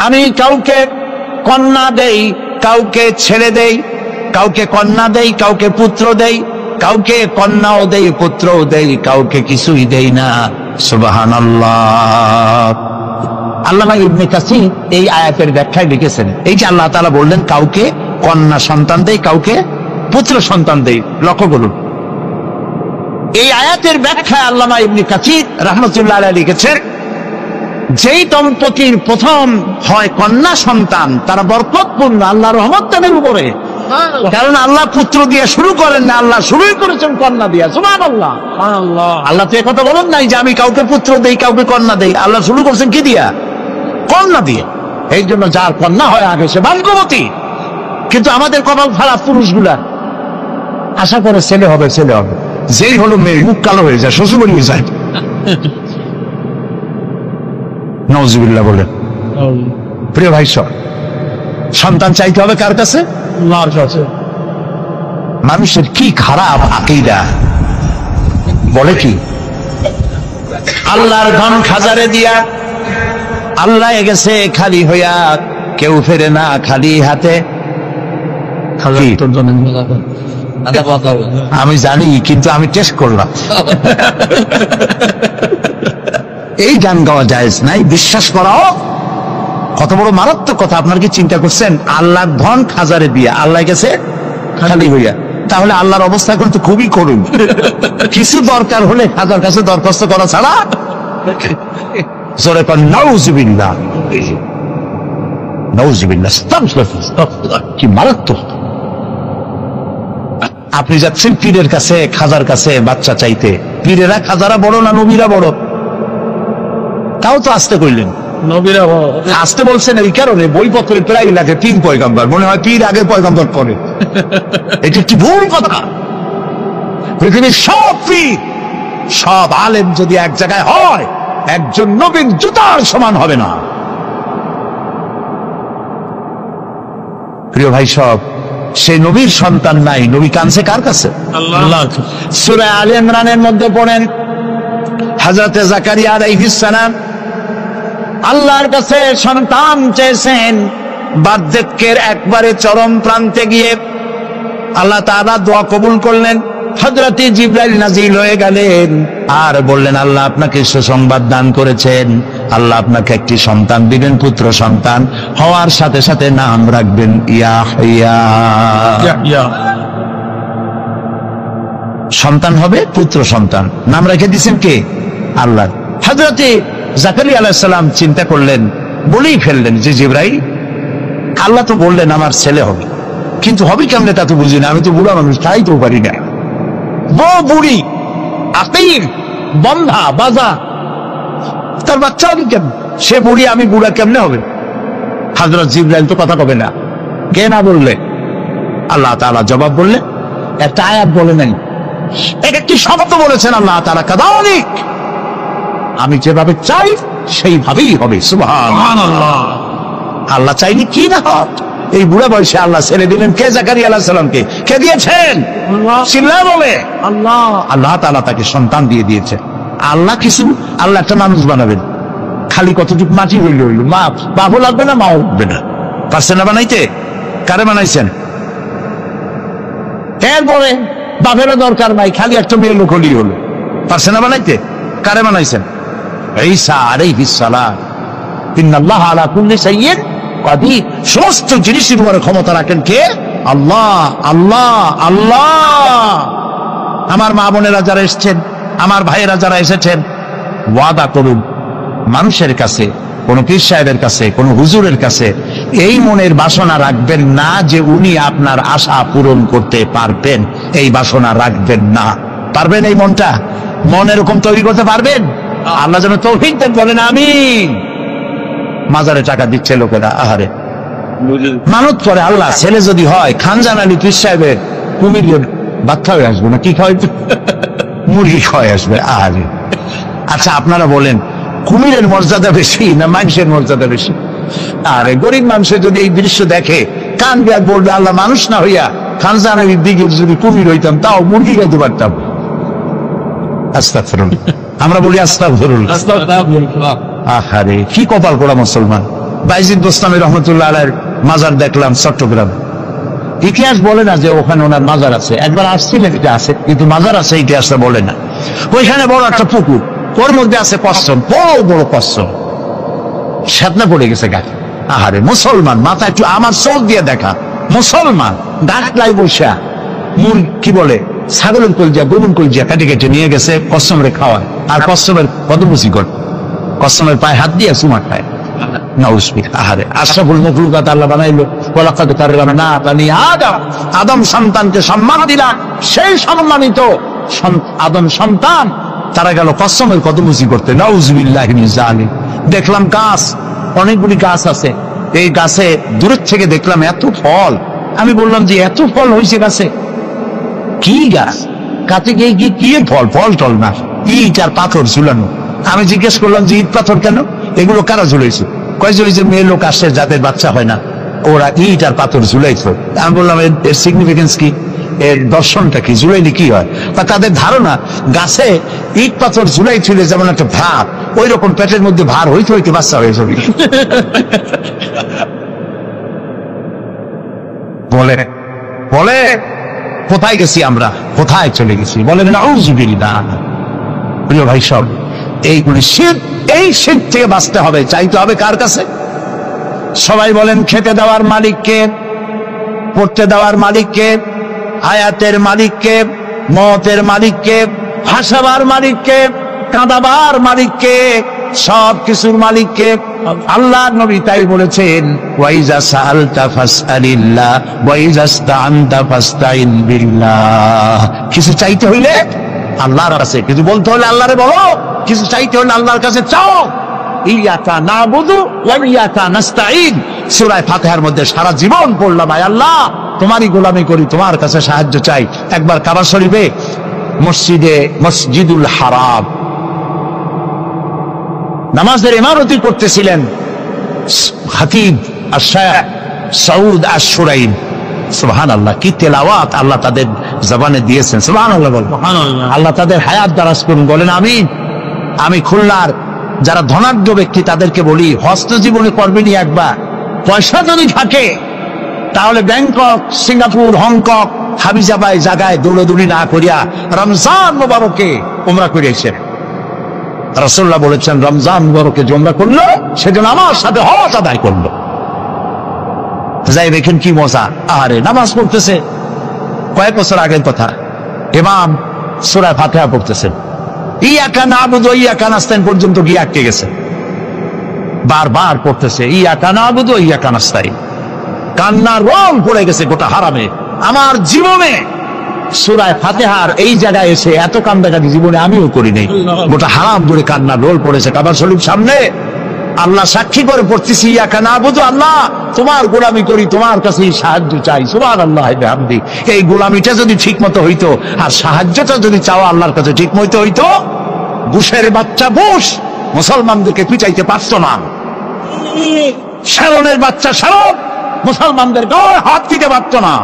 আমি কাউকে কন্যা দেই, কাউকে ছেড়ে দেই, কাউকে কন্যা দেই, কাউকে পুত্র দেই, কাউকে কন্যাও দেই, পুত্রও দেই, কাউকে কিছুই দেই না। সুবহানাল্লাহ। আল্লামা ইবনে কাসির এই আয়াতের ব্যাখ্যায় লিখেছেন, এই যে আল্লাহ তাআলা বললেন কাউকে কন্যা সন্তান দেই, কাউকে পুত্র সন্তান দেই, লক্ষ্য করুন এই আয়াতের ব্যাখ্যায় আল্লামা ইবনে কাসির রাহমাতুল্লাহ আলাইহি লিখেছেন, যেই দম্পতির প্রথম হয় কন্যা সন্তান তারা বরকতপূর্ণ, আল্লাহর রহমত তাদের উপরে। কারণ আল্লাহ পুত্র দিয়ে শুরু করেন না, আল্লাহ শুরুই করেছেন কন্যা দিয়া। সুবহানাল্লাহ। আল্লাহ তো কথা বলেন নাই যে আমি কাউকে পুত্র দেই, কাউকে কন্যা দেই। আল্লাহ শুরু করছেন কি দিয়া? কন্যা দিয়ে। এই জন্য যার কন্যা হয় আগে সে ভাগ্যবতী। কিন্তু আমাদের কপাল খারাপ পুরুষগুলা, আশা করে ছেলে হবে, ছেলে হবে, যেই হলো মেয়ে মুখ কালো হয়ে যায়, শ্বশুর বাড়ি যায়। নাউজুবিল্লাহ বলেন। প্রিয় ভাই সব, সন্তান চাইতে হবে কার কাছে? আল্লাহর কাছে। মানুষের কি খারাপ আকীদা, বলে কি আল্লাহর ধন খাজারে দিয়া আল্লাহ গেছে খালি হইয়া, কেউ ফেরে না খালি হাতে। আমি জানি, কিন্তু আমি টেস্ট করলাম। এই গান গাওয়া জায়েজ নাই, বিশ্বাস করাও কত বড় মারাত্মক কথা। আপনার কি চিন্তা করছেন? আল্লাহর ধন খাজারে দিয়া আল্লাহ গেছে খালি হইয়া, তাহলে আল্লাহর অবস্থা এখন তো খুবই করুন। কিছু দরকার হলে খাজার কাছে দরখাস্ত করা ছাড়া জোরে কর নাউজুবিল্লাহ, নাউজুবিল্লাহ, কি মারাত্মক। আপনি যাচ্ছেন পীরের কাছে, খাজার কাছে বাচ্চা চাইতে। পীরেরা খাজারা বড় না নবীরা বড়? তাও তো আসতে কইলেন, নবীরা বড়। আসতে বলছেন এই কারণে বইপত্রে প্রায় লাগে 3 পয়গম্বর, মনে হয় পীর আগে পয়গম্বর পরে। এটা কি ভুল কথা? পৃথিবীর সব পীর, সব আলেম যদি এক জায়গায় হয়, একজন নবীর জুতার সমান হবে না। প্রিয় ভাই সব, সেই নবীর সন্তান নাই, নবী কানছে কার কাছে?
আল্লাহ
সূরা আলে ইমরানের মধ্যে পড়েন, হযরতে জাকারিয়া আলাইহিস সালাম আল্লাহর কাছে সন্তান চেয়েছেন। বার্ধক্যের একবারে চরম প্রান্তে গিয়ে আল্লাহ তাআলা দোয়া কবুল করলেন। হযরতে জিবরাইল নাজিল হয়ে গেলেন আর বললেন, আল্লাহ আপনাকে সুসংবাদ দান করেছেন, আল্লাহ আপনাকে একটি সন্তান দিবেন, পুত্র সন্তান। হওয়ার সাথে সাথে নাম রাখবেন ইয়াহইয়া।
ইয়া
সন্তান হবে, পুত্র সন্তান। নাম রেখে দিয়েছেন কে? আল্লাহ। হযরতে জাকারিয়া আলাইহিস সালাম চিন্তা করলেন, বলেই ফেললেন যে জিবরাইল, আল্লাহ তো বললেন আমার ছেলে হবে, কিন্তু হবে কেমনে তা তো বুঝি না, আমি তো বুড়া মানুষ, তাই তো পারি না। বউ বুড়ি, আকির, বন্ধা বাজা, তার বাচ্চা হবে কেমন? সে বুড়ি, আমি বুড়া, কেমনে হবে? হযরত জিবরাইল তো কথা কবে না, কে না বললে? আল্লাহ তাআলা জবাব বললেন, একটা আয়াত বলে নাই, এক একটি শব্দ বলেছেন আল্লাহ তাআলা, কাদালিক, আমি যেভাবে চাই সেইভাবেই হবে। সুবহানাল্লাহ। আল্লাহ চাইনি কি না হোক। এই বুড়া বয়সে আল্লাহ ছেড়ে দিলেন কে? জাকারিয়া আলাইহিস সালামকে। কে দিয়েছেন? চিল্লা বলে আল্লাহ। আল্লাহ তাআলা তাকে সন্তান দিয়ে দিয়েছে। আল্লাহ কিছু, আল্লাহ একটা মানুষ বানাবেন, খালি কতটুকু মাটি হইল হইল, মা বাবু লাগবে না, মাও লাগবে না, পারছেন না বানাইতে? কারে বানাইছেন? এরপরে বাপেরও দরকার নাই, খালি একটা মেয়ে লোক হলি হলো, পারছেন না বানাইতে? কারে বানাইছেন? ঈসা আলাইহিস সালাম। ইন্নাল্লাহা আলা কুল্লি শাইইন কাদির। সমস্ত জিনিসের উপরে ক্ষমতা রাখেন কে? আল্লাহ। আল্লাহ আল্লাহ। আমার মা বোনেরা যারা এসেছেন, আমার ভাইয়েরা যারা এসেছেন, ওয়াদা করুন মানুষের কাছে, কোন পীর সাহেবের কাছে, কোন হুজুরের কাছে এই মনের বাসনা রাখবেন না যে উনি আপনার আশা পূরণ করতে পারবেন। এই বাসনা রাখবেন না। পারবেন? এই মনটা, মন এরকম তৈরি করতে পারবেন? আল্লাহ যেন তৌফিক দেন, বলেন আমিন। মাজারে টাকা দিচ্ছে লোকেরা, আহারে মানত করে, আল্লাহ ছেলে যদি হয় খানজান আলী পীর সাহেবের কুমির ভাত খাওয়াই আসবো না, কি খাওয়াই? মুরগি খাওয়াই আসবে, আহারে। আচ্ছা আপনারা বলেন, কুমিরের মর্যাদা বেশি না মানুষের মর্যাদা বেশি? আরে গরিব মানুষের যদি এই দৃশ্য দেখে কান বিয়ার বলবে, আল্লাহ মানুষ না হইয়া খানজান আলীর দিকে যদি কুমির হইতাম, তাও মুরগি খাইতে পারতাম। আস্তাগফিরুল্লাহ। আমরা বলি আস্তাগফিরুল্লাহ। আহারে কি কপাল পোড়া মুসলমান। বাইজিদ বোস্তামি রহমতুল্লাহ আলাইহির মাজার দেখলাম চট্টগ্রাম। ইতিহাস বলে না যে ওখানে ওনার মাজার আছে, একবার আসছিলেন, এটা আছে, কিন্তু মাজার আছে ইতিহাসটা বলে না। ওইখানে বড় একটা পুকুর, ওর মধ্যে আছে কচ্ছপ, বড় বড় কচ্ছপ, সাতনা পড়ে গেছে গাছ। আহারে মুসলমান, মাথা একটু আমার চোখ দিয়ে দেখা, মুসলমান ডাকলাই বসা কি বলে ছাগলের কলজিয়া, গরুর কলজিয়া কেটে কেটে নিয়ে গেছে কচ্ছপের খাওয়ায়। আর কচ্ছপের কত বুঝি কর, কচ্ছপের পায়ে হাত দিয়ে চুমা খায়। আহারে আশরাফুল মাখলুকাত আল্লাহ বানাইলো, ওয়ালাকাদ কাররামনা বানি আদম। আদম সন্তানকে সম্মান দিলাম, সেই সম্মানিত আদম সন্তান তারা গেল কসমের কদমুজি করতে। নাউযুবিল্লাহি মিন যালিক। দেখলাম গাছ, অনেকগুলি গাছ আছে, এই গাছে দূরের থেকে দেখলাম এত ফল। আমি বললাম যে এত ফল হয়েছে গাছে, কি গাছ? কাছে গিয়ে কি ফল? ফল টল না, ইট আর পাথর ঝুলানো। আমি জিজ্ঞেস করলাম যে ইট পাথর কেন, এগুলো কারা ঝুলাইছে? কয় ঝুলাইছে মেয়ে লোক আসছে যাদের বাচ্চা হয় না, ওরা ইট আর পাথর ঝুলাইছে। আমি বললাম এর সিগনিফিকেন্স কি, এর দর্শনটা কি, ঝুলাইলে কি হয়? বা তাদের ধারণা গাছে ইট পাথর ঝুলাই ছিল যেমন একটা ভাত, ওই রকম পেটের মধ্যে ভার হইতে হইতে বাচ্চা হয়ে যাবে। বলে বলে কোথায় গেছি আমরা, কোথায় চলে গেছি? বলেন নাউযুবিল্লাহ। প্রিয় ভাই সব, এইগুলি শিরক, এই শিরক থেকে বাঁচতে হবে। চাইতে হবে কার কাছে? সবাই বলেন খেতে দেওয়ার মালিককে, পড়তে দেওয়ার মালিককে, হায়াতের মালিককে, মওতের মালিককে, হাসাবার মালিককে, কাঁদাবার মালিককে, সব কিছুর মালিককে। আল্লাহ নবী তাই বলেছেন, ওয়াইজা সাআলতা ফাসআলিল্লাহ ওয়াইজা ইসতাআনতা ফাসতাইন বিল্লাহ। কিছু চাইতে হইলে আল্লাহর কাছে, কিছু বলতে হলে আল্লাহরে বলো, কিছু চাইতে হলে আল্লাহর কাছে চাও। ইয়াকা নাবুদু ওয়া ইয়াকা নাস্তাঈন। সূরা ফাতিহার মধ্যে সারা জীবন পড়লাম, আয় আল্লাহ তোমারই গোলামি করি, তোমার কাছে সাহায্য চাই। একবার কাবা শরীফে মসজিদুল হারাম নামাজের ইমামতি করতেছিলেন খতিব আশ-শাইখ সৌদ আশ-শুরাইন। সুবহানাল্লাহ, কি তেলাওয়াত আল্লাহ তাদের জবানে দিয়েছেন। সুবহানাল্লাহ বল।
সুবহানাল্লাহ।
আল্লাহ তাদের হায়াত দারাজ করুন, বলেন আমিন। আমি খুলনার যারা ধনাঢ্য ব্যক্তি তাদেরকে বলি, হস্ত জীবনে করবেনি একবার, পয়সা যদি থাকে তাহলে ব্যাংকক, সিঙ্গাপুর, হংকং, হাবিজাবাই জায়গায় দৌড়দৌড়ি না করিয়া রমজান মুবারকে উমরা করিয়েছে। রাসূলুল্লাহ বলেছেন, রমজান মুবারকে যে উমরা করলো সেজন্য আমার সাথে হজ আদায় করলো। যাই দেখেন কি মজা, আরে নামাজ পড়তেছে, কয়েক বছর আগের কথা, ইমাম সূরা ফাতিহা পড়তেছেন, ইয়াকা নাবুদু ওয়া ইয়াকা নাস্তাইন পর্যন্ত গিয়ে আটকে গেছে। বারবার পড়তেছে ইয়াকা নাবুদু ওয়া ইয়াকা নাস্তাইন, কান্নার রং পড়ে গেছে গোটা হারামে। আমার জীবনে সূরা ফাতিহার এই জায়গায় এসে এত কান্দাকাটি জীবনে আমিও করি নাই। গোটা হারাম জুড়ে কান্নার রোল পড়েছে কাবা শরীফ সামনে। আল্লাহ সাক্ষী করে পড়তেছি, ইয়াকা নাবুদু, আল্লাহ তোমার গোলামি করি, তোমার কাছেই সাহায্য চাই। সুবহানাল্লাহ বিহামদি। এই গোলামিটা যদি ঠিক মতো হইতো আর সাহায্যটা যদি চাওয়া আল্লাহর কাছে ঠিক মতো হইতো, বুশের বাচ্চা বুশ মুসলমানদেরকে পিটাইতে পারত না। শারনের বাচ্চা শারন মুসলমানদের গায়ে হাত দিতে পারত না।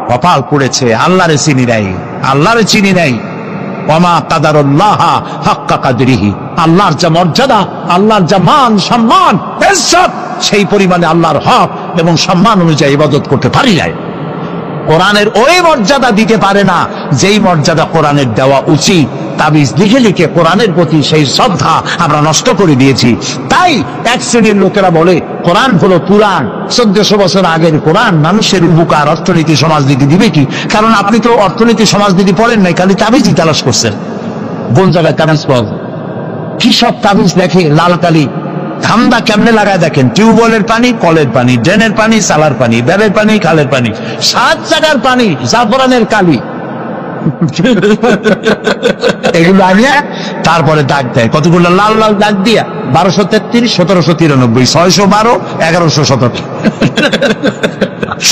কপাল পড়েছে, আল্লাহরে চিনি নাই, আল্লাহরে চিনি নাই। ওয়ামা কাদারুল্লাহ হাক্কা কাদরিহি, আল্লাহর যা মর্যাদা, আল্লাহর যা মান সম্মান ইজ্জত, সেই পরিমাণে আল্লাহর হক এবং সম্মান অনুযায়ী ইবাদত করতে পারি নাই। কোরআনের ওই মর্যাদা দিতে পারে না যেই মর্যাদা কোরআনের দেওয়া উচিত। তাবিজ লিখে লিখে কোরআনের প্রতি সেই শ্রদ্ধা আমরা নষ্ট করে দিয়েছি। তাই এক শ্রেণীর লোকেরা বলে কোরআন হলো পুরাণ, 1400 বছর আগের কোরআন মানুষের উপকার, অর্থনীতি, সমাজনীতি দিবে কি? কারণ আপনি তো অর্থনীতি সমাজনীতি পড়েন নাই, খালি তাবিজই তালাশ করছেন। কোন জায়গায় তাবিজ পাওয়া যায়? কি সব তাবিজ দেখে, লাল কালি ধান্দা কেমনে লাগায় দেখেন। টিউবওয়েলের পানি, কলের পানি, ড্রেনের পানি, সালার পানি, ব্যাবের পানি, খালের পানি, 7 জায়গার পানি, জাফরানের কালি, এগুলো আনিয়া তারপরে দাগ দেয়। কতগুলো লাল লাল দাগ দিয়া 1233, 1793, 612, 1117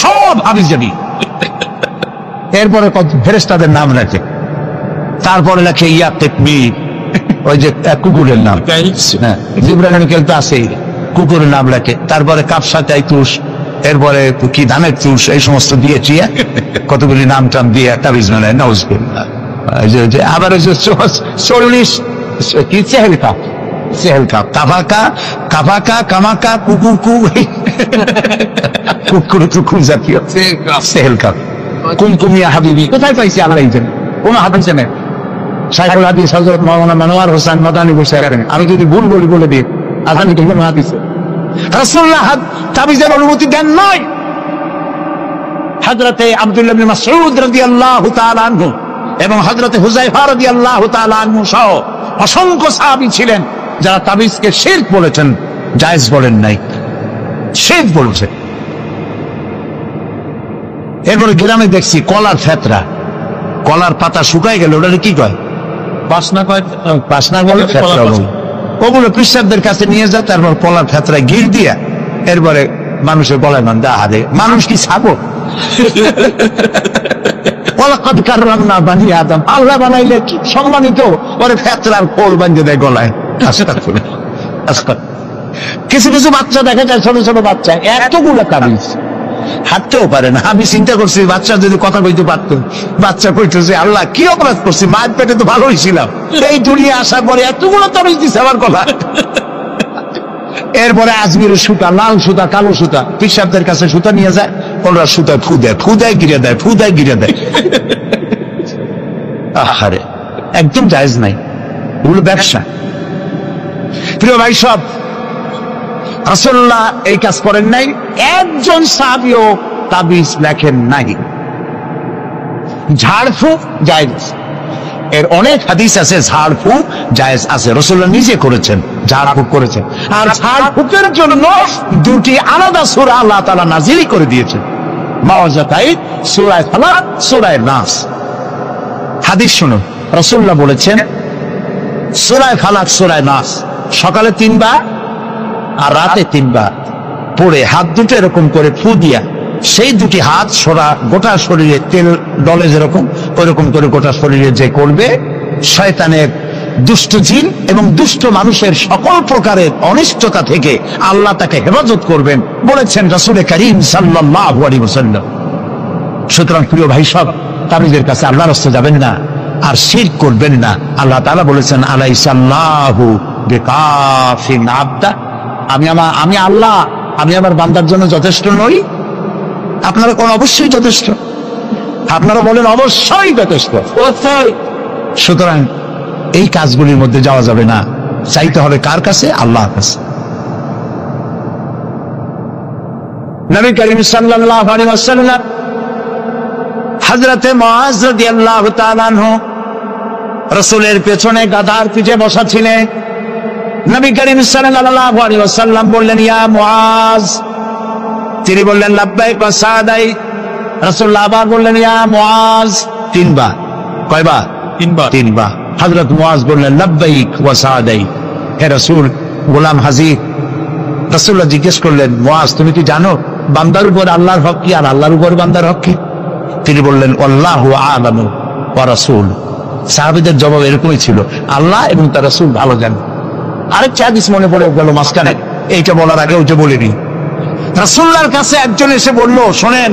সব হাবিজাবি। এরপরে কত ফেরেশতাদের নাম রাখে, তারপরে লেখে ইয়া তেকমি, ওই যে কুকুরের নাম, হ্যাঁ জিব্রাইল তো আছে, কুকুরের নাম লেখে। তারপরে কাপসা তাইতুস, এরপরে কি ধানের চুষ, এই সমস্ত দিয়ে চিয়া কতগুলি নাম টাম দিয়ে তাবিজ বানায়। নাউজুবিল্লাহ। আবার ওই যে 40 কি চেহেল কাপ, চেহেল কাপ, কাফাকা, কাফাকা, কামাকা, কুকুকু, কুকুর কুকুর জাতীয় চেহেল কাপ। কুমকুমিয়া হাবিবি কোথায় পাইছি আল্লাহ জানে, কোন হাদিসে নেই। শাইখুল হাদিস হযরত মাওলানা মনোয়ার হোসেন মাদানী বসে আছেন, আমি যদি ভুল বলি বলে দিই, আজান কি কোন হাদিসে রাসূলুল্লাহ তাবিজের অনুমতি দেন নাই। হযরতে আব্দুল্লাহ ইবনে মাসউদ রাদিয়াল্লাহু তাআলা আনহু এবং হযরতে হুযায়ফা রাদিয়াল্লাহু তাআলা আনহু সহ অসংখ্য সাহাবী ছিলেন যারা তাবিজকে শিরক বলেছেন, জায়েজ বলেন নাই, শিরক বলেছেন। এরপরে গ্রামে দেখছি কলার ফেতরা, কলার পাতা শুকায় গেল, ওটা কি কয়?
বাসনা কয়,
বাসনা বলে, ফেতরা বলে। ওগুলো কৃষকদের কাছে নিয়ে যায়, তারপর কলার ফেতরায় গির দিয়া এরপরে মানুষের গলায় মান দা। আরে মানুষ কি ছাগল? ওয়ালাকাদ কাররামনা বানি আদম, আল্লাহ বানাইলে কি সম্মানিত, ওরে ফেতরার খোল বাঁধে দেয় গলায়। কিছু কিছু বাচ্চা দেখা যায়, ছোট ছোট বাচ্চা এতগুলো তাবিজ হাঁটতেও পারে না। আমি চিন্তা করছি বাচ্চা যদি কথা কইতে পারতো, বাচ্চা কইতেছে আল্লাহ কি অপরাধ করছি, মায়ের পেটে তো ভালোই ছিলাম, এই দুনিয়া আসার পরে এতগুলো তাবিজ দিচ্ছে আমার গলা। এরপরে আজমিরের সুতা, লাল সুতা, কালো সুতা, পিসাবদের কাছে সুতা নিয়ে যায়, ওরা সুতা ফু দেয়, ফু দেয় গিরে দেয়, ফু দেয় গিরে দেয়। আহারে একদম জায়েজ নাই, ওগুলো ব্যবসা। প্রিয় ভাই সব, রাসূলুল্লাহ এই কাজ করেন নাই, একজন সাহাবীও তাবিজ লেখেন নাই। ঝাড়ফুঁক জায়েজ, এর অনেক হাদিস আছে, ঝাড়ফুঁক জায়েজ আছে, রাসূলুল্লাহ নিজে করেছেন, ঝাড়ফুঁক করেছেন। আর ঝাড়ফুঁকের জন্য 2টি আলাদা সূরা আল্লাহ তাআলা নাযিল করে দিয়েছেন, মাওয়াজাতাইন, সূরা ফালাক, সূরা নাস। হাদিস শুনুন, রাসূলুল্লাহ বলেছেন সূরা ফালাক, সূরা নাস সকালে 3 বার আর রাতে 3 বার পড়ে হাত দুটো এরকম করে ফু দিয়া, সেই 2টি হাত গোটা শরীরে তেল ডলে যেরকম, ওইরকম করে গোটা শরীরে যে করবে, শয়তানের দুষ্ট জিন এবং দুষ্ট মানুষের সকল প্রকারের অনিষ্টতা থেকে আল্লাহ তাকে হেফাজত করবেন বলেছেন রাসূল করিম সাল্লাল্লাহু আলাইহি ওয়াসাল্লাম। সুতরাং প্রিয় ভাই সব, তাবিজের কাছে আল্লাহর রাস্তায় যাবেন না আর শিরক করবেন না। আল্লাহ তাআলা বলেছেন আলাইসাল্লাহু বিকাফিন আবদা, আমি আল্লাহ, আমি আমার বান্দার জন্য যথেষ্ট নই? আপনারা কোন অবশ্যই যথেষ্ট, আপনারা বলেন অবশ্যই যথেষ্ট। সুতরাং এই কাজগুলির মধ্যে যাওয়া যাবে না, চাইতে হবে কার কাছে? আল্লাহর কাছে। নবী করিম সাল্লাল্লাহু আলাইহি ওয়াসাল্লাম হযরতে মুআজ রাদিয়াল্লাহু তাআলা আনহু রাসূলের পেছনে গাধার পিঠে বসা ছিলেন। নবী করিম সাল্লাল্লাহু আলাইহি ওয়াসাল্লাম বললেন, ইয়া মুআজ। তিনি বললেন, লাব্বাইক ওয়া সাদাই। রাসূলুল্লাহ আবার বললেন, ইয়া মুআজ। তিনবার। কয়বার? তিনবার। হযরত মুআজ বললেন, লাব্বাইক ওয়া সাদাই। হে রাসূল, গোলাম হাজির। রাসূলুল্লাহ জিজ্ঞেস করলেন, মুআজ তুমি কি জানো বান্দার উপর আল্লাহর হক কি আর আল্লাহর উপর বান্দার হক কি? তিনি বললেন, আল্লাহু আ'লামু ওয়া রাসূল। সাহাবীদের জবাব এরকমই ছিল, আল্লাহ এবং তার রাসূল ভালো জানেন। আরেকটা হাদিস মনে পড়ে গেল মাঝখানে, এইটা বলার আগে ওইটা বলিনি। রাসূলুল্লাহর কাছে একজন এসে বলল, শোনেন,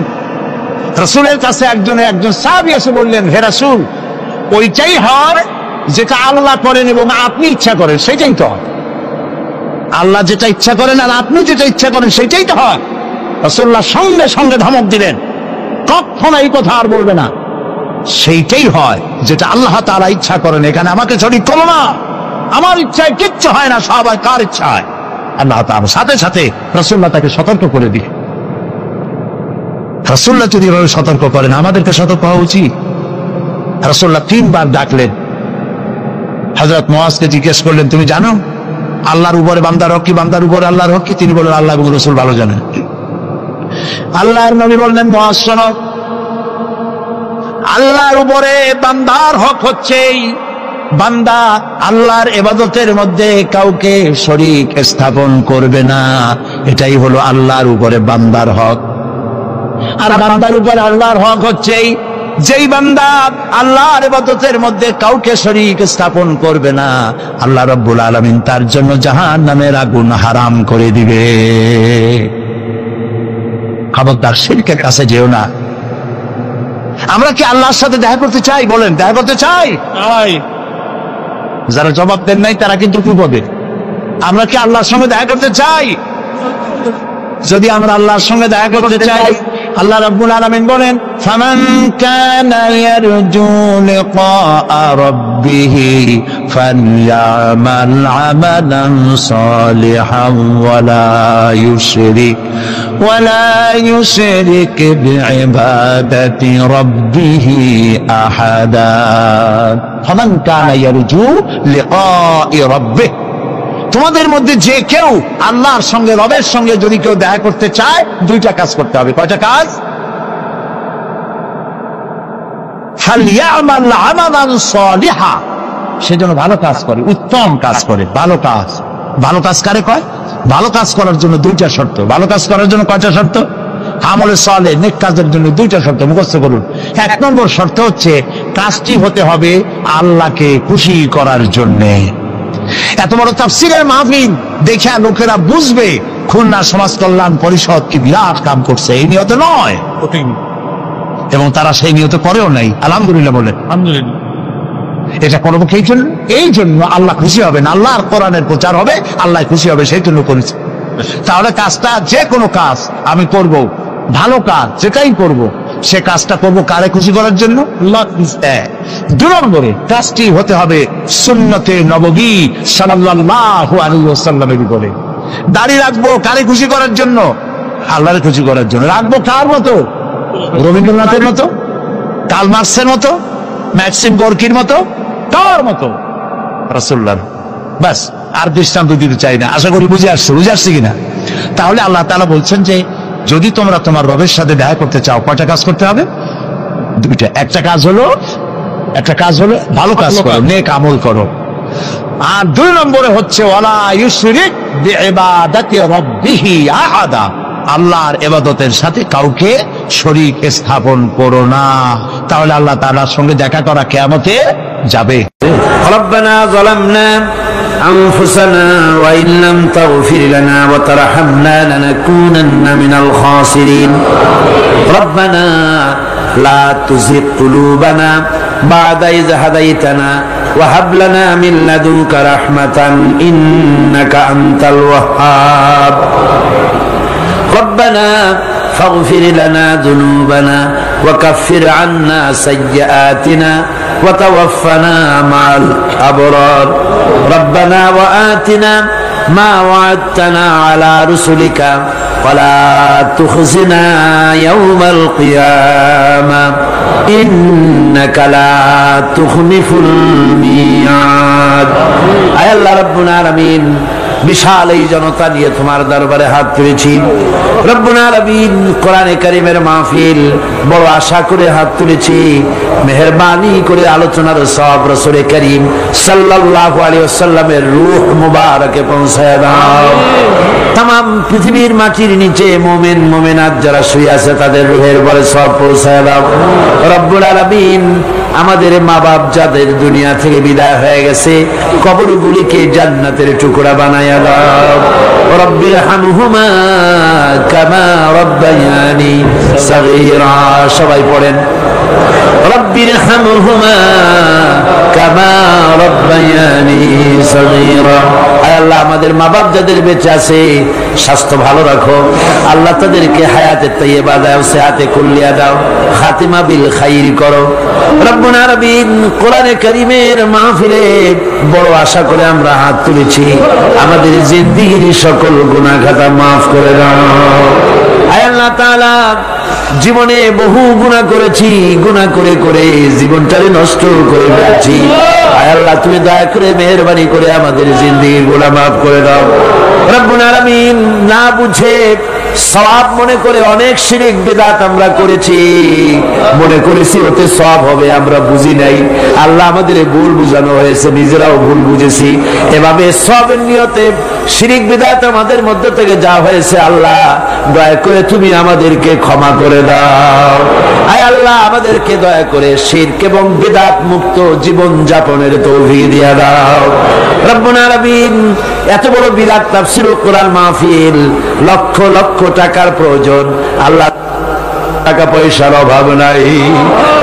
রাসূলের কাছে একজন সাহাবী এসে বললেন, হে রাসূল, ওইটাই হয় যেটা আল্লাহ করেন এবং আপনি ইচ্ছা করেন, সেটাই তো হয়। আল্লাহ যেটা ইচ্ছা করেন আর আপনি যেটা ইচ্ছা করেন সেটাই তো হয়। রাসূলুল্লাহ সঙ্গে সঙ্গে ধমক দিলেন, কখনো এই কথা আর বলবে না। সেইটাই হয় যেটা আল্লাহ তাআলা ইচ্ছা করেন, এখানে আমাকে শরীক করো না। আমার ইচ্ছায় কিচ্ছু হয় না, সবাই কার ইচ্ছা হয়? আল্লাহ তাআলা। সাথে সাথে রাসূলুল্লাহ তাকে সতর্ক করে দিলেন। রাসূলুল্লাহ যদি এভাবে সতর্ক করেন, আমাদেরকে সতর্ক হওয়া উচিত। রাসূলুল্লাহ তিনবার ডাকলেন। হযরত মুআজকে জিজ্ঞেস করলেন, তুমি জানো আল্লাহর উপরে বান্দার হক কি, বান্দার উপরে আল্লাহর হক কি? তিনি বললেন, আল্লাহ এবং রাসূল ভালো জানেন। আল্লাহর নবী বললেন, মুআজ শোনো, আল্লাহর উপরে বান্দার হক হচ্ছে বান্দা আল্লাহর ইবাদতের মধ্যে কাউকে শরীক স্থাপন করবে না। এটাই হলো আল্লাহর উপরে বান্দার হক। আর বান্দার উপরে আল্লাহর হক হচ্ছে যেই বান্দা আল্লাহর ইবাদতের মধ্যে কাউকে শরীক স্থাপন করবে না, আল্লাহ রাব্বুল আলামিন তার জন্য জাহান্নামের আগুন হারাম করে দিবে। খবরদার শিরকের কাছে যেও না। আমরা কি আল্লাহর সাথে দেখা করতে চাই? বলেন, দেখা করতে চাই? যারা জবাব দেন নাই তারা কিন্তু বিপদে। আমরা কি আল্লাহর সঙ্গে দেখা করতে চাই? যদি আমরা আল্লাহর সঙ্গে দেখা করতে চাই, আল্লাহ রাব্বুল আলামিন বলেন, ফামান কানা ইয়ারজু লিকা রাব্বিহি ফালইআমাল আমালান সালিহান ওয়ালা ইউশরিক বিইবাদাতি রাব্বিহি আহাদা। ফামান কানা ইয়ারজু লিকা রাব্বিহি, তোমাদের মধ্যে যে কেউ আল্লাহর সঙ্গে, রবের সঙ্গে যদি কেউ দেখা করতে চায়, দুইটা কাজ করতে হবে। কয়টা কাজ? ফালইআমাল আমালান সালিহা, সেজন্য ভালো কাজ করে, উত্তম কাজ করে। ভালো কাজ, ভালো কাজ কারে কয়? ভালো কাজ করার জন্য দুইটা শর্ত। ভালো কাজ করার জন্য কয়টা শর্ত? আমলে সালেহ, নেক কাজের জন্য দুইটা শর্ত মুখস্থ করুন। এক নম্বর শর্ত হচ্ছে কাজটি হতে হবে আল্লাহকে খুশি করার জন্যে। এত বড় তাফসীরের মাহফিল দেখে লোকেরা বুঝবে খুলনা সমাজ কল্যাণ পরিষদ কি বিরাট কাম করছে, এই নিয়ত নয়, এবং তারা সেই নিয়ত করেও নাই। আলহামদুলিল্লাহ বলেন।
আলহামদুলিল্লাহ।
এটা করবো এই জন্য, এই জন্য আল্লাহ খুশি হবেন, আল্লাহর কোরআনের প্রচার হবে, আল্লাহ খুশি হবে, সেই জন্য করেছে। তাহলে কাজটা, যে কোনো কাজ আমি করব, ভালো কাজ যেটাই করব, সে কাজটা করব কারে খুশি করার জন্য? আল্লাহ। দুই নম্বরে কাজটি হতে হবে সুন্নতে নববী সাল্লাল্লাহু আলাইহি ওয়াসাল্লামের উপরে। দাড়ি রাখবো কারে খুশি করার জন্য? আল্লাহর খুশি করার জন্য। রাখবো কার মতো? রবীন্দ্রনাথের মতো, কার্ল মার্কসের মতো, ম্যাক্সিম গোর্কির মতো? কার মতো? রাসূলুল্লাহ। বাস, আর দৃষ্টান্ত দিতে চাই না। আশা করি বুঝে আসছে কিনা? তাহলে আল্লাহ তাআলা বলছেন যে যদি তোমরা তোমার রবের সাথে দেখা করতে চাও, কয়টা কাজ করতে হবে? দুইটা। একটা কাজ হলো ভালো কাজ করো, নেক আমল করো। আর দুই নম্বরে হচ্ছে ওয়ালা ইউশরিক বিইবাদাতি রাব্বিহি আহাদা, আল্লাহর ইবাদতের সাথে কাউকে শরীক স্থাপন করো না। তাহলে আল্লাহ তাআলার সঙ্গে দেখা করা কিয়ামতে যাবে।
ربنا ظلمنا أنفسنا وإن لم تغفر لنا وترحمنا لنكونن من الخاسرين ربنا لا تزغ قلوبنا بعد إذ هديتنا وهب لنا من لدنك رحمة إنك أنت الوهاب ربنا فاغفر لنا ذنوبنا وكفر عنا سيئاتنا وتوفنا مع الأبرار ربنا وآتنا ما وعدتنا على رسلك ولا تخزنا يوم القيامة إنك لا تخلف الميعاد أي الله ربنا العالمين বিশাল এই জনতা নিয়ে তোমার দরবারে হাত তুলেছি রব্বুল আলামিন কোরআনে কারীমের মাহফিল বড় আশা করে হাত তুলেছি মেহেরবানি করে আলোচনার সওয়াব রাসূল করিম সাল্লাল্লাহু আলাইহি ওয়াসাল্লামের রূহ মুবারকে পৌঁছায় দাও तमाम পৃথিবীর মাটির নিচে মুমিন মুমিনাত যারা শুয়ে আছে তাদের রূহের উপরে সওয়াব পৌঁছায় দাও রব্বুল আলামিন আমাদের মা বাপ যাদের দুনিয়া থেকে বিদায় হয়ে গেছে কবরগুলিকে জান্নাতের টুকরা বানায়া দাও রব্বির হামহুমা কামা রব্বায়ানি সগীরা সবাই পড়েন রব্বির হামহুমা কামা রব্বায়ানি সগীরা আয় আল্লাহ আমাদের মা বাপ যাদের বেঁচে আছে স্বাস্থ্য ভালো রাখো আল্লাহ তাদেরকে হায়াতে তাইয়্যিবা দাও সিহাতে কুল্লিয়া দাও খাতিমা বিল খাইর করো রব্বুল আলামিন কোরআনে কারীমের মাহফিলে বড় আশা করে আমরা হাত তুলেছি আমাদের জিন্দেগির সকল গুনাহ খাতা maaf করে দাও আয় আল্লাহ তাআলা জীবনে বহু গুনাহ করেছি গুনাহ করে করে জীবনটাকে নষ্ট করে ফেলেছি আয় আল্লাহ তুমি দয়া করে মেহেরবানি করে আমাদের জিন্দেগির গুনাহ maaf করে দাও রব্বুল আলামিন না বুঝে সওয়াব মনে করে অনেক শিরক বিদআত আমরা করেছি মনে করেছি ওতে সওয়াব হবে আমরা বুঝি নাই আল্লাহ আমাদের ভুল বুঝানো হয়েছে নিজেরাও ভুল বুঝেছি এভাবে সওয়াবের নিয়তে শিরক বিদআত আমাদের মধ্য থেকে যা হয়েছে আল্লাহ দয়া করে তুমি আমাদেরকে ক্ষমা করে দাও আয় আল্লাহ আমাদেরকে দয়া করে শিরক এবং বিদআত মুক্ত জীবন যাপনের তৌফিক দিয়ে দাও রব্বুল আলামিন এত বড় বিরাট তাফসীরুল কোরআন মাহফিল লক্ষ লক্ষ টাকার প্রয়োজন আল্লাহ টাকা পয়সার অভাব নাই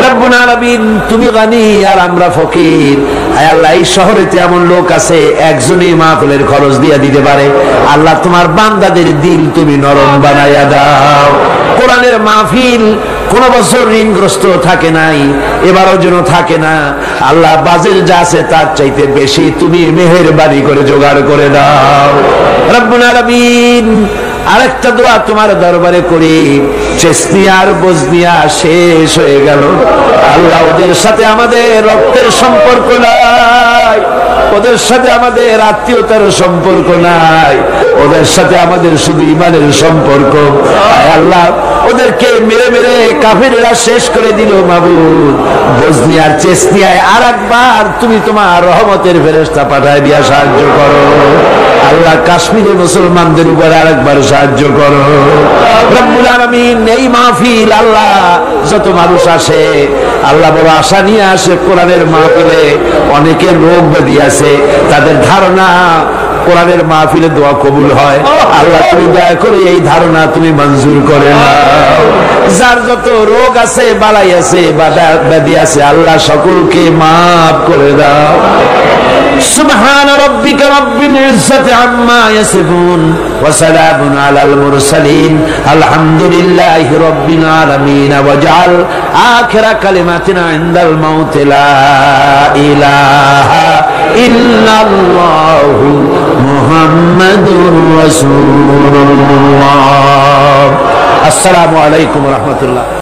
রব্বুল আলামিন তুমি গানি আর আমরা ফকির আয় আল্লাহ এই শহরেতে এমন লোক আছে একজনই মাহফিলের খরচ দিয়ে দিতে পারে আল্লাহ তোমার বান্দাদের দিল তুমি নরম বানায়া দাও কোরআনের মাহফিল কোন বছর ঋণগ্রস্ত থাকে নাই এবারও যেন থাকে না আল্লাহ বাজেট যা আছে তার চাইতে বেশি তুমি মেহেরবানি করে জোগাড় করে দাও রব্বুল আলামিন আরেকটা দোয়া তোমার দরবারে করি চেস্তিয়া বজনিয়া শেষ হয়ে গেল আল্লাহ ওদের সাথে আমাদের রক্তের সম্পর্ক নাই ওদের সাথে আমাদের আত্মীয়তার সম্পর্ক নাই ওদের সাথে আমাদের শুধু ঈমানের সম্পর্ক আল্লাহ ওদেরকে মেরে মেরে কাফিররা শেষ করে দিল মাবুদ বজনিয়ার চেস্তিয়ায় আরেকবার তুমি তোমার রহমতের ফেরেশতা পাঠায় দিয়া সাহায্য করো আল্লাহ কাশ্মীরের মুসলমানদের উপর আরেকবার সাহায্য করো রব্বুল আলামিন এই মাহফিল আল্লাহ যত মানুষ আসে আল্লাহ বড় আশা নিয়ে আসে কোরআনের মাহফিলে অনেকের রোগ ব্যাধি আছে তাদের ধারণা কোরআনের মাহফিলে দোয়া কবুল হয় আল্লাহ তুমি দয়া করে এই ধারণা তুমি মঞ্জুর করে নাও যার যত রোগ আছে বালাই আছে ব্যাধি আছে আল্লাহ সকলকে maaf করে দাও سبحان ربك رب العزة عما يصفون وسلام على المرسلين الحمد لله رب العالمين واجعل آخر كلماتنا عند الموت لا إله إلا الله محمد رسول الله السلام عليكم ورحمة الله